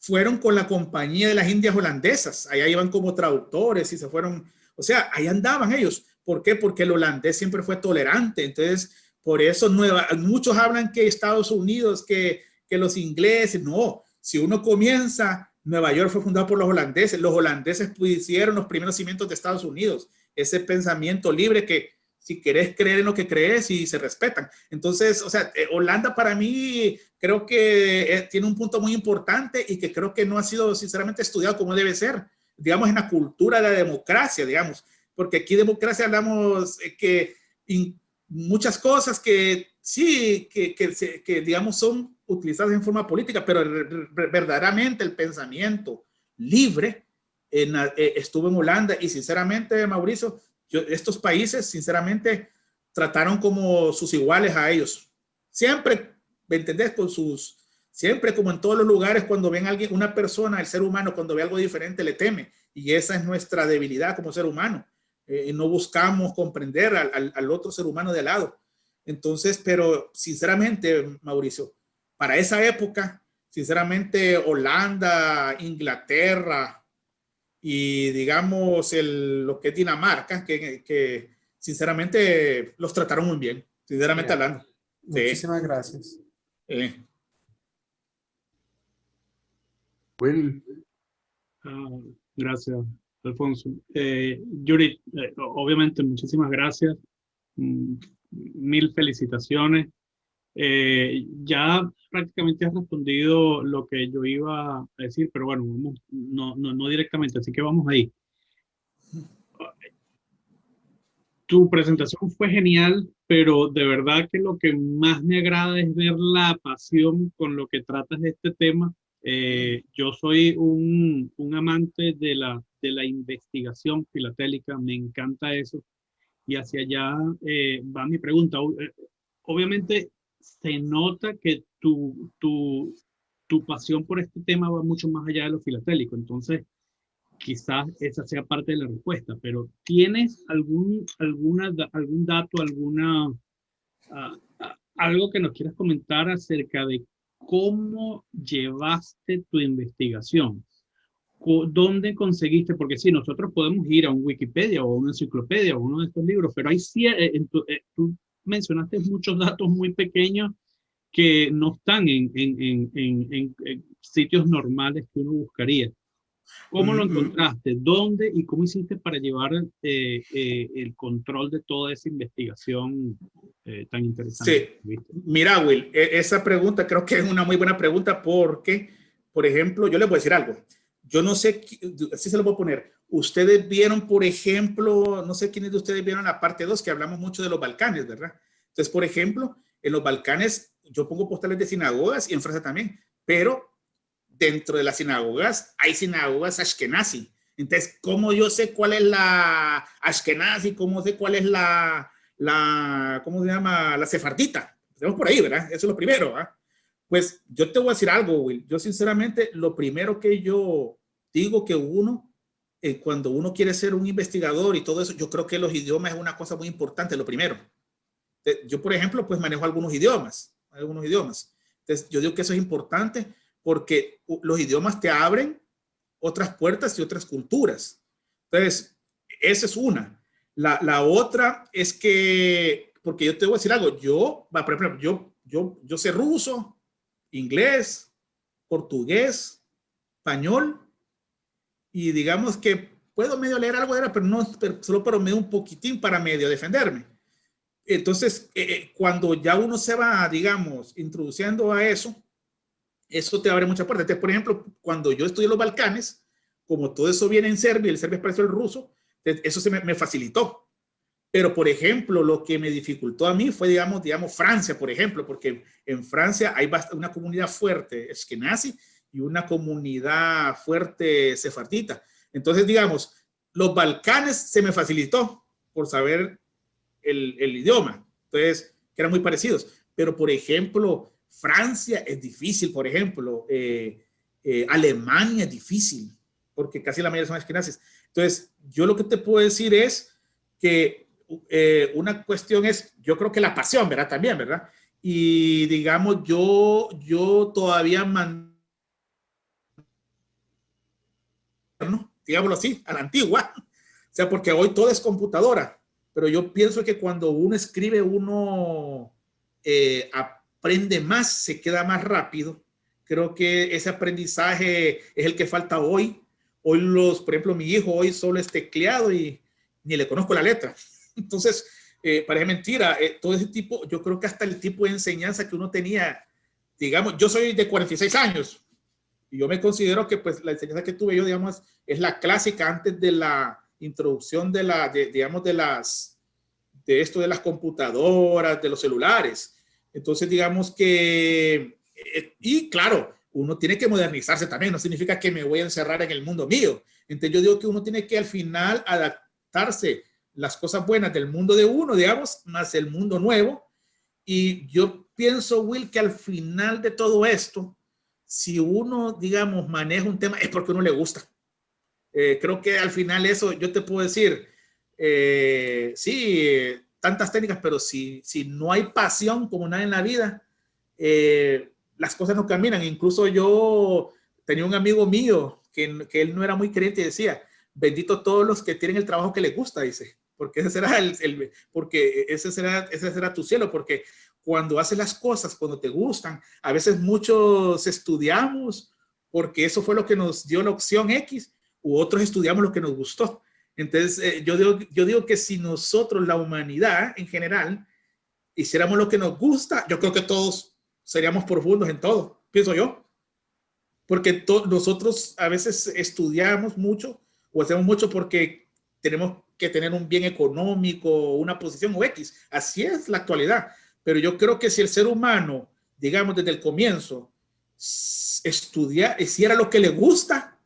fueron con la Compañía de las Indias Holandesas, allá iban como traductores y se fueron, o sea, ahí andaban ellos. ¿Por qué? Porque el holandés siempre fue tolerante, entonces, por eso muchos hablan que Estados Unidos, que los ingleses, no, si uno comienza, Nueva York fue fundado por los holandeses pusieron los primeros cimientos de Estados Unidos, ese pensamiento libre que si querés creer en lo que crees y se respetan. Entonces, o sea, Holanda para mí creo que tiene un punto muy importante y que creo que no ha sido sinceramente estudiado como debe ser, digamos, en la cultura de la democracia, digamos, porque aquí democracia hablamos que muchas cosas que sí, que digamos son utilizadas en forma política, pero verdaderamente el pensamiento libre estuvo en Holanda y sinceramente, Mauricio, estos países, sinceramente, trataron como sus iguales a ellos. Siempre, ¿me entendés? Siempre como en todos los lugares, cuando ven a alguien, una persona, el ser humano, cuando ve algo diferente, le teme. Y esa es nuestra debilidad como ser humano. No buscamos comprender al otro ser humano de al lado. Entonces, pero sinceramente, Mauricio, para esa época, sinceramente, Holanda, Inglaterra, y digamos lo que es Dinamarca, que sinceramente los trataron muy bien, sinceramente hablando. Muchísimas gracias. Will. Gracias, Alfonso. Yuri, obviamente muchísimas gracias. Mil felicitaciones. Ya prácticamente has respondido lo que yo iba a decir, pero bueno, no directamente, así que vamos ahí. Tu presentación fue genial, pero de verdad que lo que más me agrada es ver la pasión con lo que tratas de este tema. Yo soy un amante de la investigación filatélica, me encanta eso, y hacia allá va mi pregunta. Obviamente se nota que tu pasión por este tema va mucho más allá de lo filatélico, entonces quizás esa sea parte de la respuesta, pero ¿tienes algún dato, algo que nos quieras comentar acerca de cómo llevaste tu investigación? ¿Dónde conseguiste? Porque sí, nosotros podemos ir a un Wikipedia o a una enciclopedia o uno de estos libros, pero hay tú mencionaste muchos datos muy pequeños que no están en sitios normales que uno buscaría. ¿Cómo lo encontraste? ¿Dónde? ¿Y cómo hiciste para llevar el control de toda esa investigación tan interesante? Sí, mira, Will, esa pregunta creo que es una muy buena pregunta porque, por ejemplo, yo les voy a decir algo. Yo no sé, así se lo voy a poner. Ustedes vieron, por ejemplo, no sé quiénes de ustedes vieron la parte 2, que hablamos mucho de los Balcanes, ¿verdad? Entonces, por ejemplo, en los Balcanes, yo pongo postales de sinagogas y en Francia también, pero dentro de las sinagogas hay sinagogas ashkenazi. Entonces, ¿cómo yo sé cuál es la ashkenazi? ¿Cómo sé cuál es ¿cómo se llama? La sefardita. Estamos por ahí, ¿verdad? Eso es lo primero, ¿verdad? Pues yo te voy a decir algo, Will. Yo sinceramente, lo primero que yo digo que cuando uno quiere ser un investigador y todo eso, yo creo que los idiomas es una cosa muy importante, lo primero. Yo, por ejemplo, pues manejo algunos idiomas. Entonces, yo digo que eso es importante porque los idiomas te abren otras puertas y otras culturas. Entonces, esa es una. La otra es que, porque yo te voy a decir algo, por ejemplo, yo sé ruso, inglés, portugués, español, y digamos que puedo medio leer algo, pero solo para medio un poquitín para medio defenderme. Entonces, cuando ya uno se va, digamos, introduciendo a eso te abre muchas puertas. Entonces, por ejemplo, cuando yo estudié los Balcanes, como todo eso viene en serbio, el serbio es parecido al ruso, eso me facilitó. Pero, por ejemplo, lo que me dificultó a mí fue, digamos, Francia, por ejemplo, porque en Francia hay una comunidad fuerte ashkenazi y una comunidad fuerte sefardita. Entonces, digamos, los Balcanes se me facilitó por saber el idioma. Entonces, que eran muy parecidos. Pero, por ejemplo, Francia es difícil, por ejemplo. Alemania es difícil, porque casi la mayoría son ashkenazis. Entonces, yo lo que te puedo decir es que una cuestión es, yo creo que la pasión, ¿verdad? También, ¿verdad? Y digamos, yo todavía ¿no? Digámoslo así, a la antigua. O sea, porque hoy todo es computadora, pero yo pienso que cuando uno escribe, uno aprende más, se queda más rápido. Creo que ese aprendizaje es el que falta hoy. Hoy por ejemplo, mi hijo hoy solo es tecleado y ni le conozco la letra. Entonces, parece mentira, todo ese tipo, yo creo que hasta el tipo de enseñanza que uno tenía, digamos, yo soy de 46 años y yo me considero que pues la enseñanza que tuve yo, digamos, es la clásica antes de la introducción de esto de las computadoras, de los celulares. Entonces, digamos que, y claro, uno tiene que modernizarse también, no significa que me voy a encerrar en el mundo mío. Entonces, yo digo que uno tiene que al final adaptarse las cosas buenas del mundo de uno, digamos, más el mundo nuevo. Y yo pienso, Will, que al final de todo esto, si uno, digamos, maneja un tema, es porque a uno le gusta. Creo que al final eso, yo te puedo decir, sí, tantas técnicas, pero si no hay pasión como nada en la vida, las cosas no caminan. Incluso yo tenía un amigo mío que él no era muy creyente y decía, bendito todos los que tienen el trabajo que les gusta, dice, porque ese será tu cielo, porque cuando haces las cosas, cuando te gustan, a veces muchos estudiamos porque eso fue lo que nos dio la opción X, u otros estudiamos lo que nos gustó. Entonces, yo digo que si nosotros, la humanidad en general, hiciéramos lo que nos gusta, yo creo que todos seríamos profundos en todo, pienso yo. Porque nosotros a veces estudiamos mucho o hacemos mucho porque tenemos que tener un bien económico, una posición o X. Así es la actualidad. Pero yo creo que si el ser humano, digamos desde el comienzo, hiciera lo que le gusta,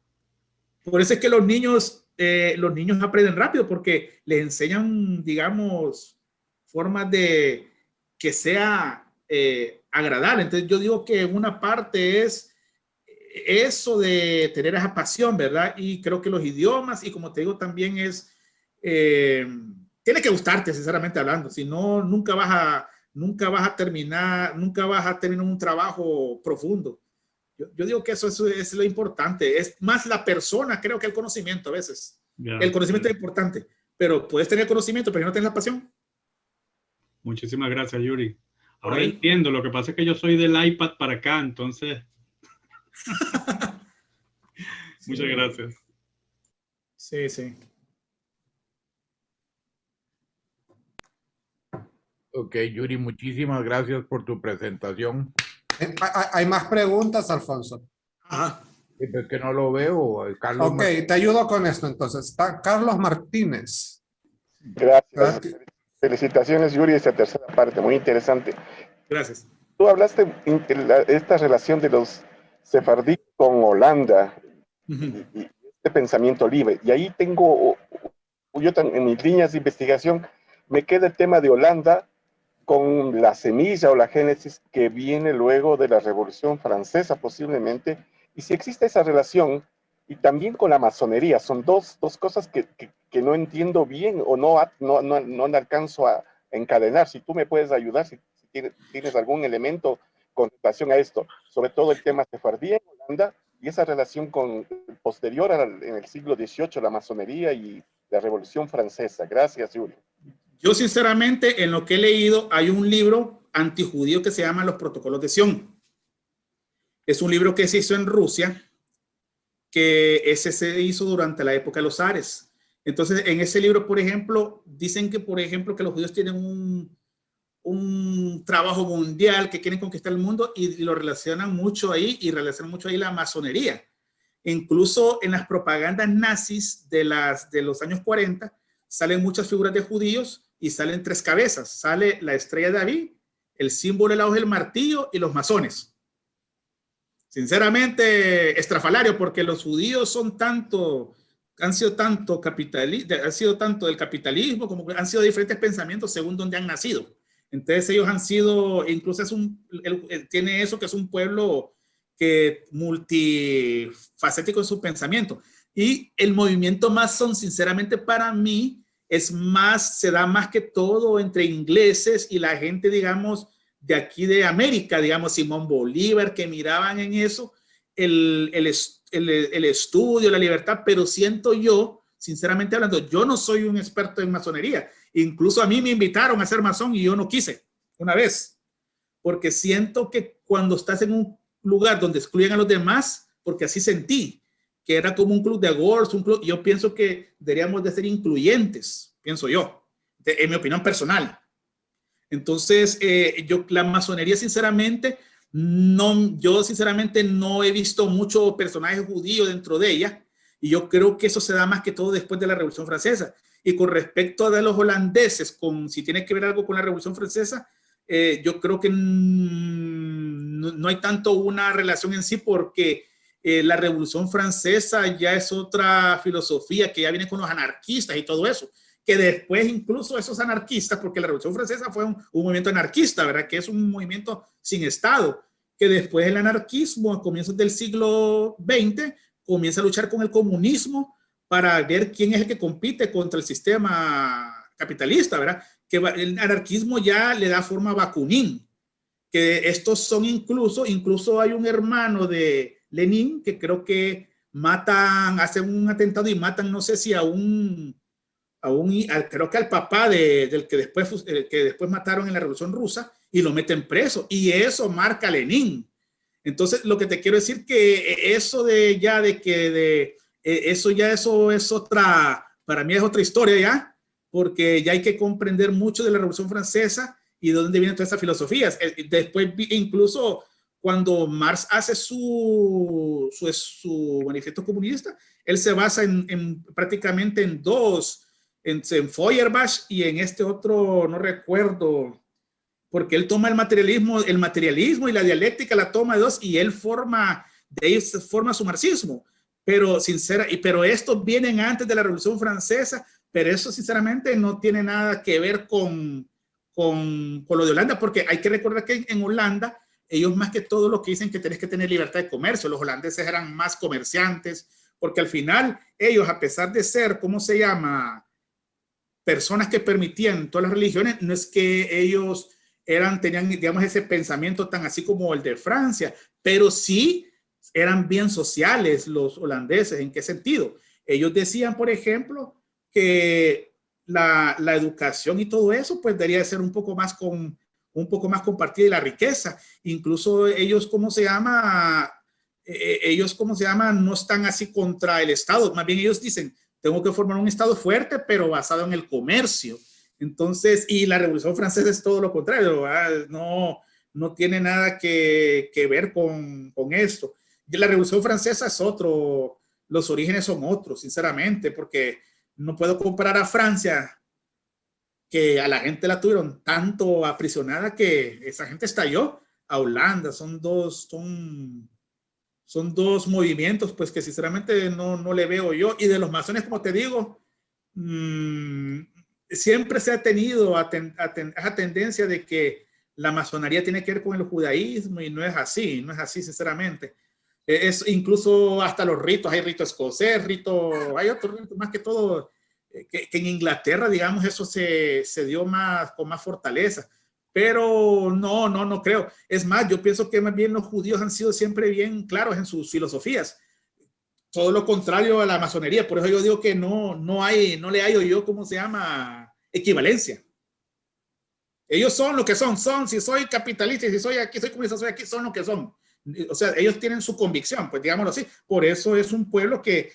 por eso es que los niños aprenden rápido porque les enseñan, digamos, formas de que sea agradable. Entonces yo digo que una parte es eso de tener esa pasión, ¿verdad? Y creo que los idiomas, y como te digo, también tiene que gustarte, sinceramente hablando. Si no, nunca vas a terminar un trabajo profundo. Yo digo que eso es lo importante. Es más la persona, creo, que el conocimiento a veces. Yeah. El conocimiento es importante, pero puedes tener conocimiento, pero no tienes la pasión. Muchísimas gracias, Yuri. Ahora entiendo, lo que pasa es que yo soy del iPad para acá, entonces... Muchas gracias. Sí, sí. Ok, Yuri, muchísimas gracias por tu presentación. ¿Hay más preguntas, Alfonso? Ajá. Es que no lo veo. Carlos Martínez. Te ayudo con esto entonces. Está Carlos Martínez. Gracias. Felicitaciones, Yuri, esta tercera parte, muy interesante. Gracias. Tú hablaste de esta relación de los sefardí con Holanda Ujú. y este pensamiento libre. Y ahí tengo, en mis líneas de investigación, me queda el tema de Holanda con la semilla o la génesis que viene luego de la Revolución Francesa posiblemente, y si existe esa relación, y también con la masonería, son dos cosas que no entiendo bien o no alcanzo a encadenar. Si tú me puedes ayudar, si tienes algún elemento con relación a esto, sobre todo el tema sefardí en Holanda y esa relación con posterior en el siglo XVIII, la masonería y la Revolución Francesa. Gracias, Julio. Yo sinceramente, en lo que he leído, hay un libro antijudío que se llama Los Protocolos de Sion. Es un libro que se hizo en Rusia, que ese se hizo durante la época de los zares. Entonces, en ese libro, por ejemplo, dicen que, por ejemplo, que los judíos tienen un trabajo mundial, que quieren conquistar el mundo, y lo relacionan mucho ahí, y relacionan mucho ahí la masonería. Incluso en las propagandas nazis de los años 40, salen muchas figuras de judíos y salen 3 cabezas. Sale la estrella de David, el símbolo del auge del martillo y los masones. Sinceramente, estrafalario, porque los judíos han sido tanto del capitalismo, como han sido diferentes pensamientos según donde han nacido. Entonces ellos han sido, incluso tiene eso, que es un pueblo que multifacético en su pensamiento. Y el movimiento masón, sinceramente para mí, se da más que todo entre ingleses y la gente, digamos, de aquí de América, digamos, Simón Bolívar, que miraban en eso el estudio, la libertad, pero siento yo, sinceramente hablando, yo no soy un experto en masonería. Incluso a mí me invitaron a ser masón y yo no quise una vez, porque siento que cuando estás en un lugar donde excluyen a los demás, porque así sentí, que era como un club de golf, yo pienso que deberíamos de ser incluyentes, pienso yo, en mi opinión personal. Entonces, la masonería, sinceramente, yo sinceramente no he visto mucho personaje judío dentro de ella, y yo creo que eso se da más que todo después de la Revolución Francesa. Y con respecto a los holandeses, si tiene que ver algo con la Revolución Francesa, yo creo que no hay tanto una relación en sí, porque la Revolución Francesa ya es otra filosofía que ya viene con los anarquistas y todo eso, que después incluso esos anarquistas, porque la Revolución Francesa fue un movimiento anarquista, ¿verdad? Que es un movimiento sin Estado, que después el anarquismo a comienzos del siglo XX comienza a luchar con el comunismo para ver quién es el que compite contra el sistema capitalista, ¿verdad? Que el anarquismo ya le da forma a Bakunin, que estos son incluso hay un hermano de Lenin que creo que hacen un atentado y matan, no sé si creo que al papá del que después mataron en la Revolución Rusa, y lo meten preso, y eso marca a Lenin. Entonces, lo que te quiero decir que eso eso es otra, para mí es otra historia ya, porque ya hay que comprender mucho de la Revolución Francesa y de dónde vienen todas esas filosofías. Después, incluso cuando Marx hace su manifiesto comunista, él se basa prácticamente en dos, en Feuerbach y en este otro, no recuerdo, porque él toma el materialismo y la dialéctica la toma de dos, y él de ahí forma su marxismo. Pero estos vienen antes de la Revolución Francesa, pero eso sinceramente no tiene nada que ver con lo de Holanda, porque hay que recordar que en Holanda, ellos más que todo lo que dicen que tenés que tener libertad de comercio. Los holandeses eran más comerciantes, porque al final ellos, a pesar de ser, ¿cómo se llama?, personas que permitían todas las religiones, no es que ellos tenían, digamos, ese pensamiento tan así como el de Francia, pero sí eran bien sociales los holandeses. ¿En qué sentido? Ellos decían, por ejemplo, que la educación y todo eso, pues debería ser un poco más compartida, y la riqueza. Incluso ellos, ¿cómo se llama? No están así contra el Estado. Más bien ellos dicen, tengo que formar un Estado fuerte, pero basado en el comercio. Entonces, y la Revolución Francesa es todo lo contrario, ¿verdad? No tiene nada que ver con esto. Y la Revolución Francesa es otro, los orígenes son otros, sinceramente, porque no puedo comparar a Francia, que a la gente la tuvieron tanto aprisionada que esa gente estalló, a Holanda. son dos movimientos, pues que sinceramente no le veo yo. Y de los masones, como te digo, siempre se ha tenido esa tendencia de que la masonería tiene que ver con el judaísmo y no es así, sinceramente. Es incluso hasta los ritos, hay rito escocés, hay otros ritos más que todo, que en Inglaterra, digamos, eso se dio con más fortaleza. Pero no creo. Es más, yo pienso que más bien los judíos han sido siempre bien claros en sus filosofías. Todo lo contrario a la masonería. Por eso yo digo que no le hallo yo, ¿cómo se llama? Equivalencia. Ellos son lo que son, si soy capitalista, si soy aquí, soy comunista, soy aquí, son lo que son. O sea, ellos tienen su convicción, pues digámoslo así. Por eso es un pueblo que,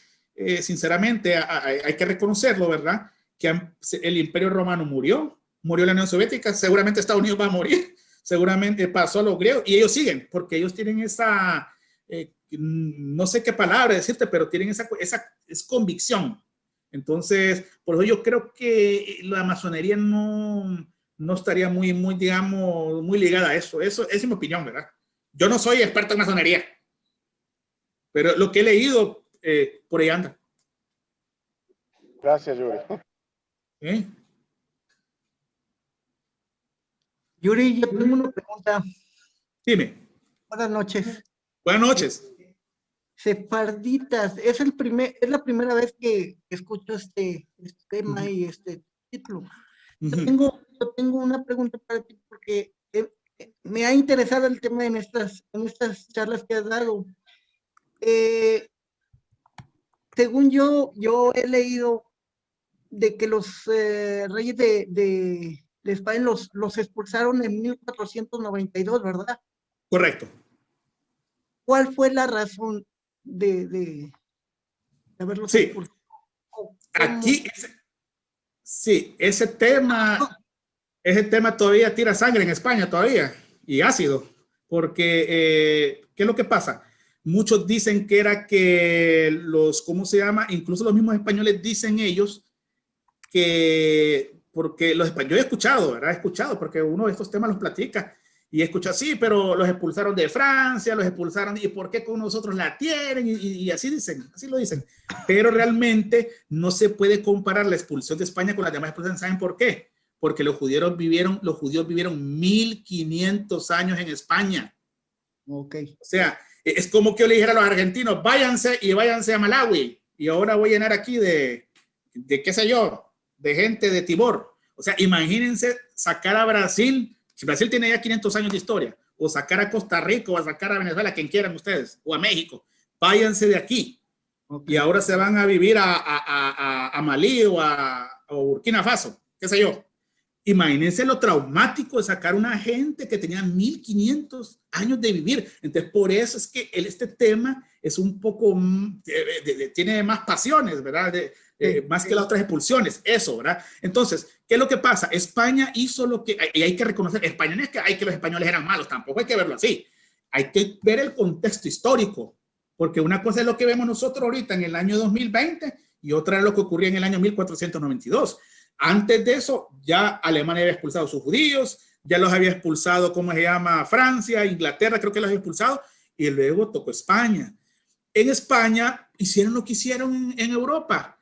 sinceramente, hay que reconocerlo, ¿verdad? Que el Imperio Romano murió la Unión Soviética, seguramente Estados Unidos va a morir, seguramente pasó a los griegos, y ellos siguen, porque ellos tienen esa, no sé qué palabra decirte, pero tienen esa es convicción. Entonces, por eso yo creo que la masonería no estaría digamos, muy ligada a eso. Esa es mi opinión, ¿verdad? Yo no soy experto en masonería, pero lo que he leído, por ahí anda. Gracias, Yuri. Yuri, yo tengo una pregunta. Dime. Buenas noches. Buenas noches. Sefarditas, es la primera vez que escucho este tema y este título. Yo tengo una pregunta para ti porque me ha interesado el tema en estas charlas que has dado. Según yo he leído de que los reyes de España los expulsaron en 1492, ¿verdad? Correcto. ¿Cuál fue la razón de haberlos expulsado? Aquí, ese tema todavía tira sangre en España todavía, y ácido, porque, ¿qué es lo que pasa? Muchos dicen que era que ¿cómo se llama? Incluso los mismos españoles dicen ellos que, porque yo he escuchado, ¿verdad? He escuchado, porque uno de estos temas los platica, y he escuchado, sí, pero los expulsaron de Francia, los expulsaron, ¿y por qué con nosotros la tienen? Y así dicen, así lo dicen. Pero realmente no se puede comparar la expulsión de España con las demás expulsiones. ¿Saben por qué? Porque los judíos vivieron 1500 años en España. Ok. O sea, es como que yo le dijera a los argentinos, váyanse a Malawi, y ahora voy a llenar aquí de qué sé yo, de gente de Timor. O sea, imagínense sacar a Brasil, si Brasil tiene ya 500 años de historia, o sacar a Costa Rica, o a sacar a Venezuela, quien quieran ustedes, o a México, váyanse de aquí. Okay. Y ahora se van a vivir a Malí o Burkina Faso, qué sé yo. Imagínense lo traumático de sacar a una gente que tenía 1500 años de vivir. Entonces, por eso es que este tema es un poco, tiene más pasiones, ¿verdad? Más que las otras expulsiones, eso, ¿verdad? Entonces, ¿qué es lo que pasa? España hizo lo que, y hay que reconocer, España no es que los españoles eran malos, tampoco hay que verlo así. Hay que ver el contexto histórico, porque una cosa es lo que vemos nosotros ahorita en el año 2020 y otra es lo que ocurría en el año 1492. Antes de eso, ya Alemania había expulsado a sus judíos, ya los había expulsado, ¿cómo se llama? Francia, Inglaterra, creo que los había expulsado, y luego tocó España. En España hicieron lo que hicieron en Europa.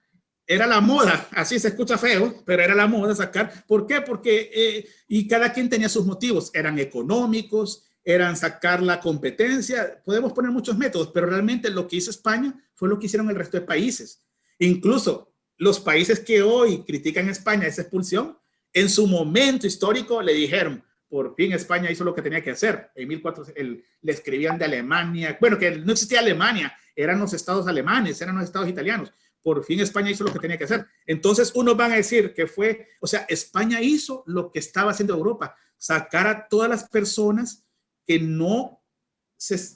Era la moda, así se escucha feo, pero era la moda sacar. ¿Por qué? Porque, y cada quien tenía sus motivos, eran económicos, eran sacar la competencia, podemos poner muchos métodos, pero realmente lo que hizo España fue lo que hicieron el resto de países. Incluso los países que hoy critican a España esa expulsión, en su momento histórico le dijeron, por fin España hizo lo que tenía que hacer. En 1400 le escribían de Alemania, bueno, que no existía Alemania, eran los estados alemanes, eran los estados italianos. Por fin España hizo lo que tenía que hacer. Entonces unos van a decir que fue, o sea, España hizo lo que estaba haciendo Europa, sacar a todas las personas que no,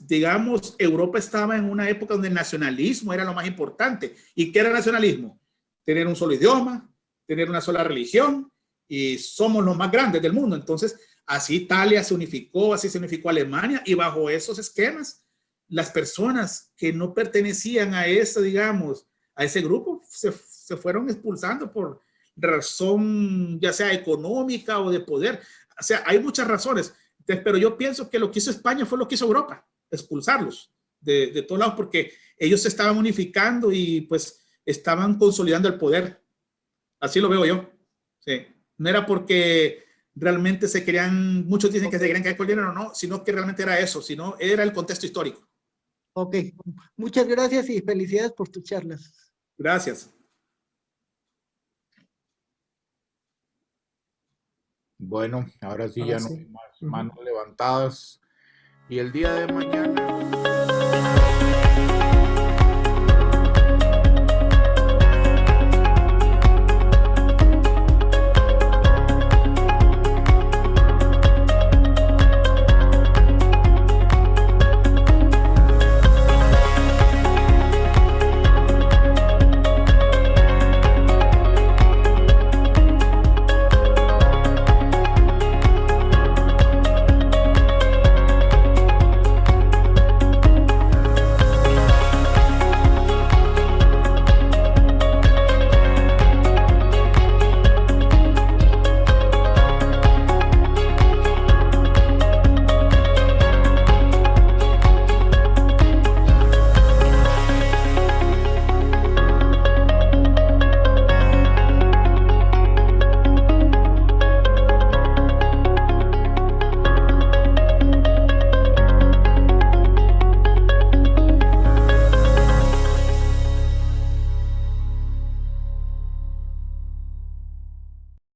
digamos, Europa estaba en una época donde el nacionalismo era lo más importante. ¿Y qué era el nacionalismo? Tener un solo idioma, tener una sola religión, y somos los más grandes del mundo. Entonces, así Italia se unificó, así se unificó Alemania, y bajo esos esquemas, las personas que no pertenecían a ese, digamos, a ese grupo, se fueron expulsando por razón, ya sea económica o de poder. O sea, hay muchas razones. Entonces, pero yo pienso que lo que hizo España fue lo que hizo Europa, expulsarlos de todos lados, porque ellos se estaban unificando y pues estaban consolidando el poder. Así lo veo yo. Sí. No era porque realmente se querían, muchos dicen que se querían caer con el dinero, no, sino que realmente era eso, sino era el contexto histórico. Ok, muchas gracias y felicidades por tus charlas. Gracias. Bueno, ahora sí Ahora ya no sí. hay más manos levantadas. Y el día de mañana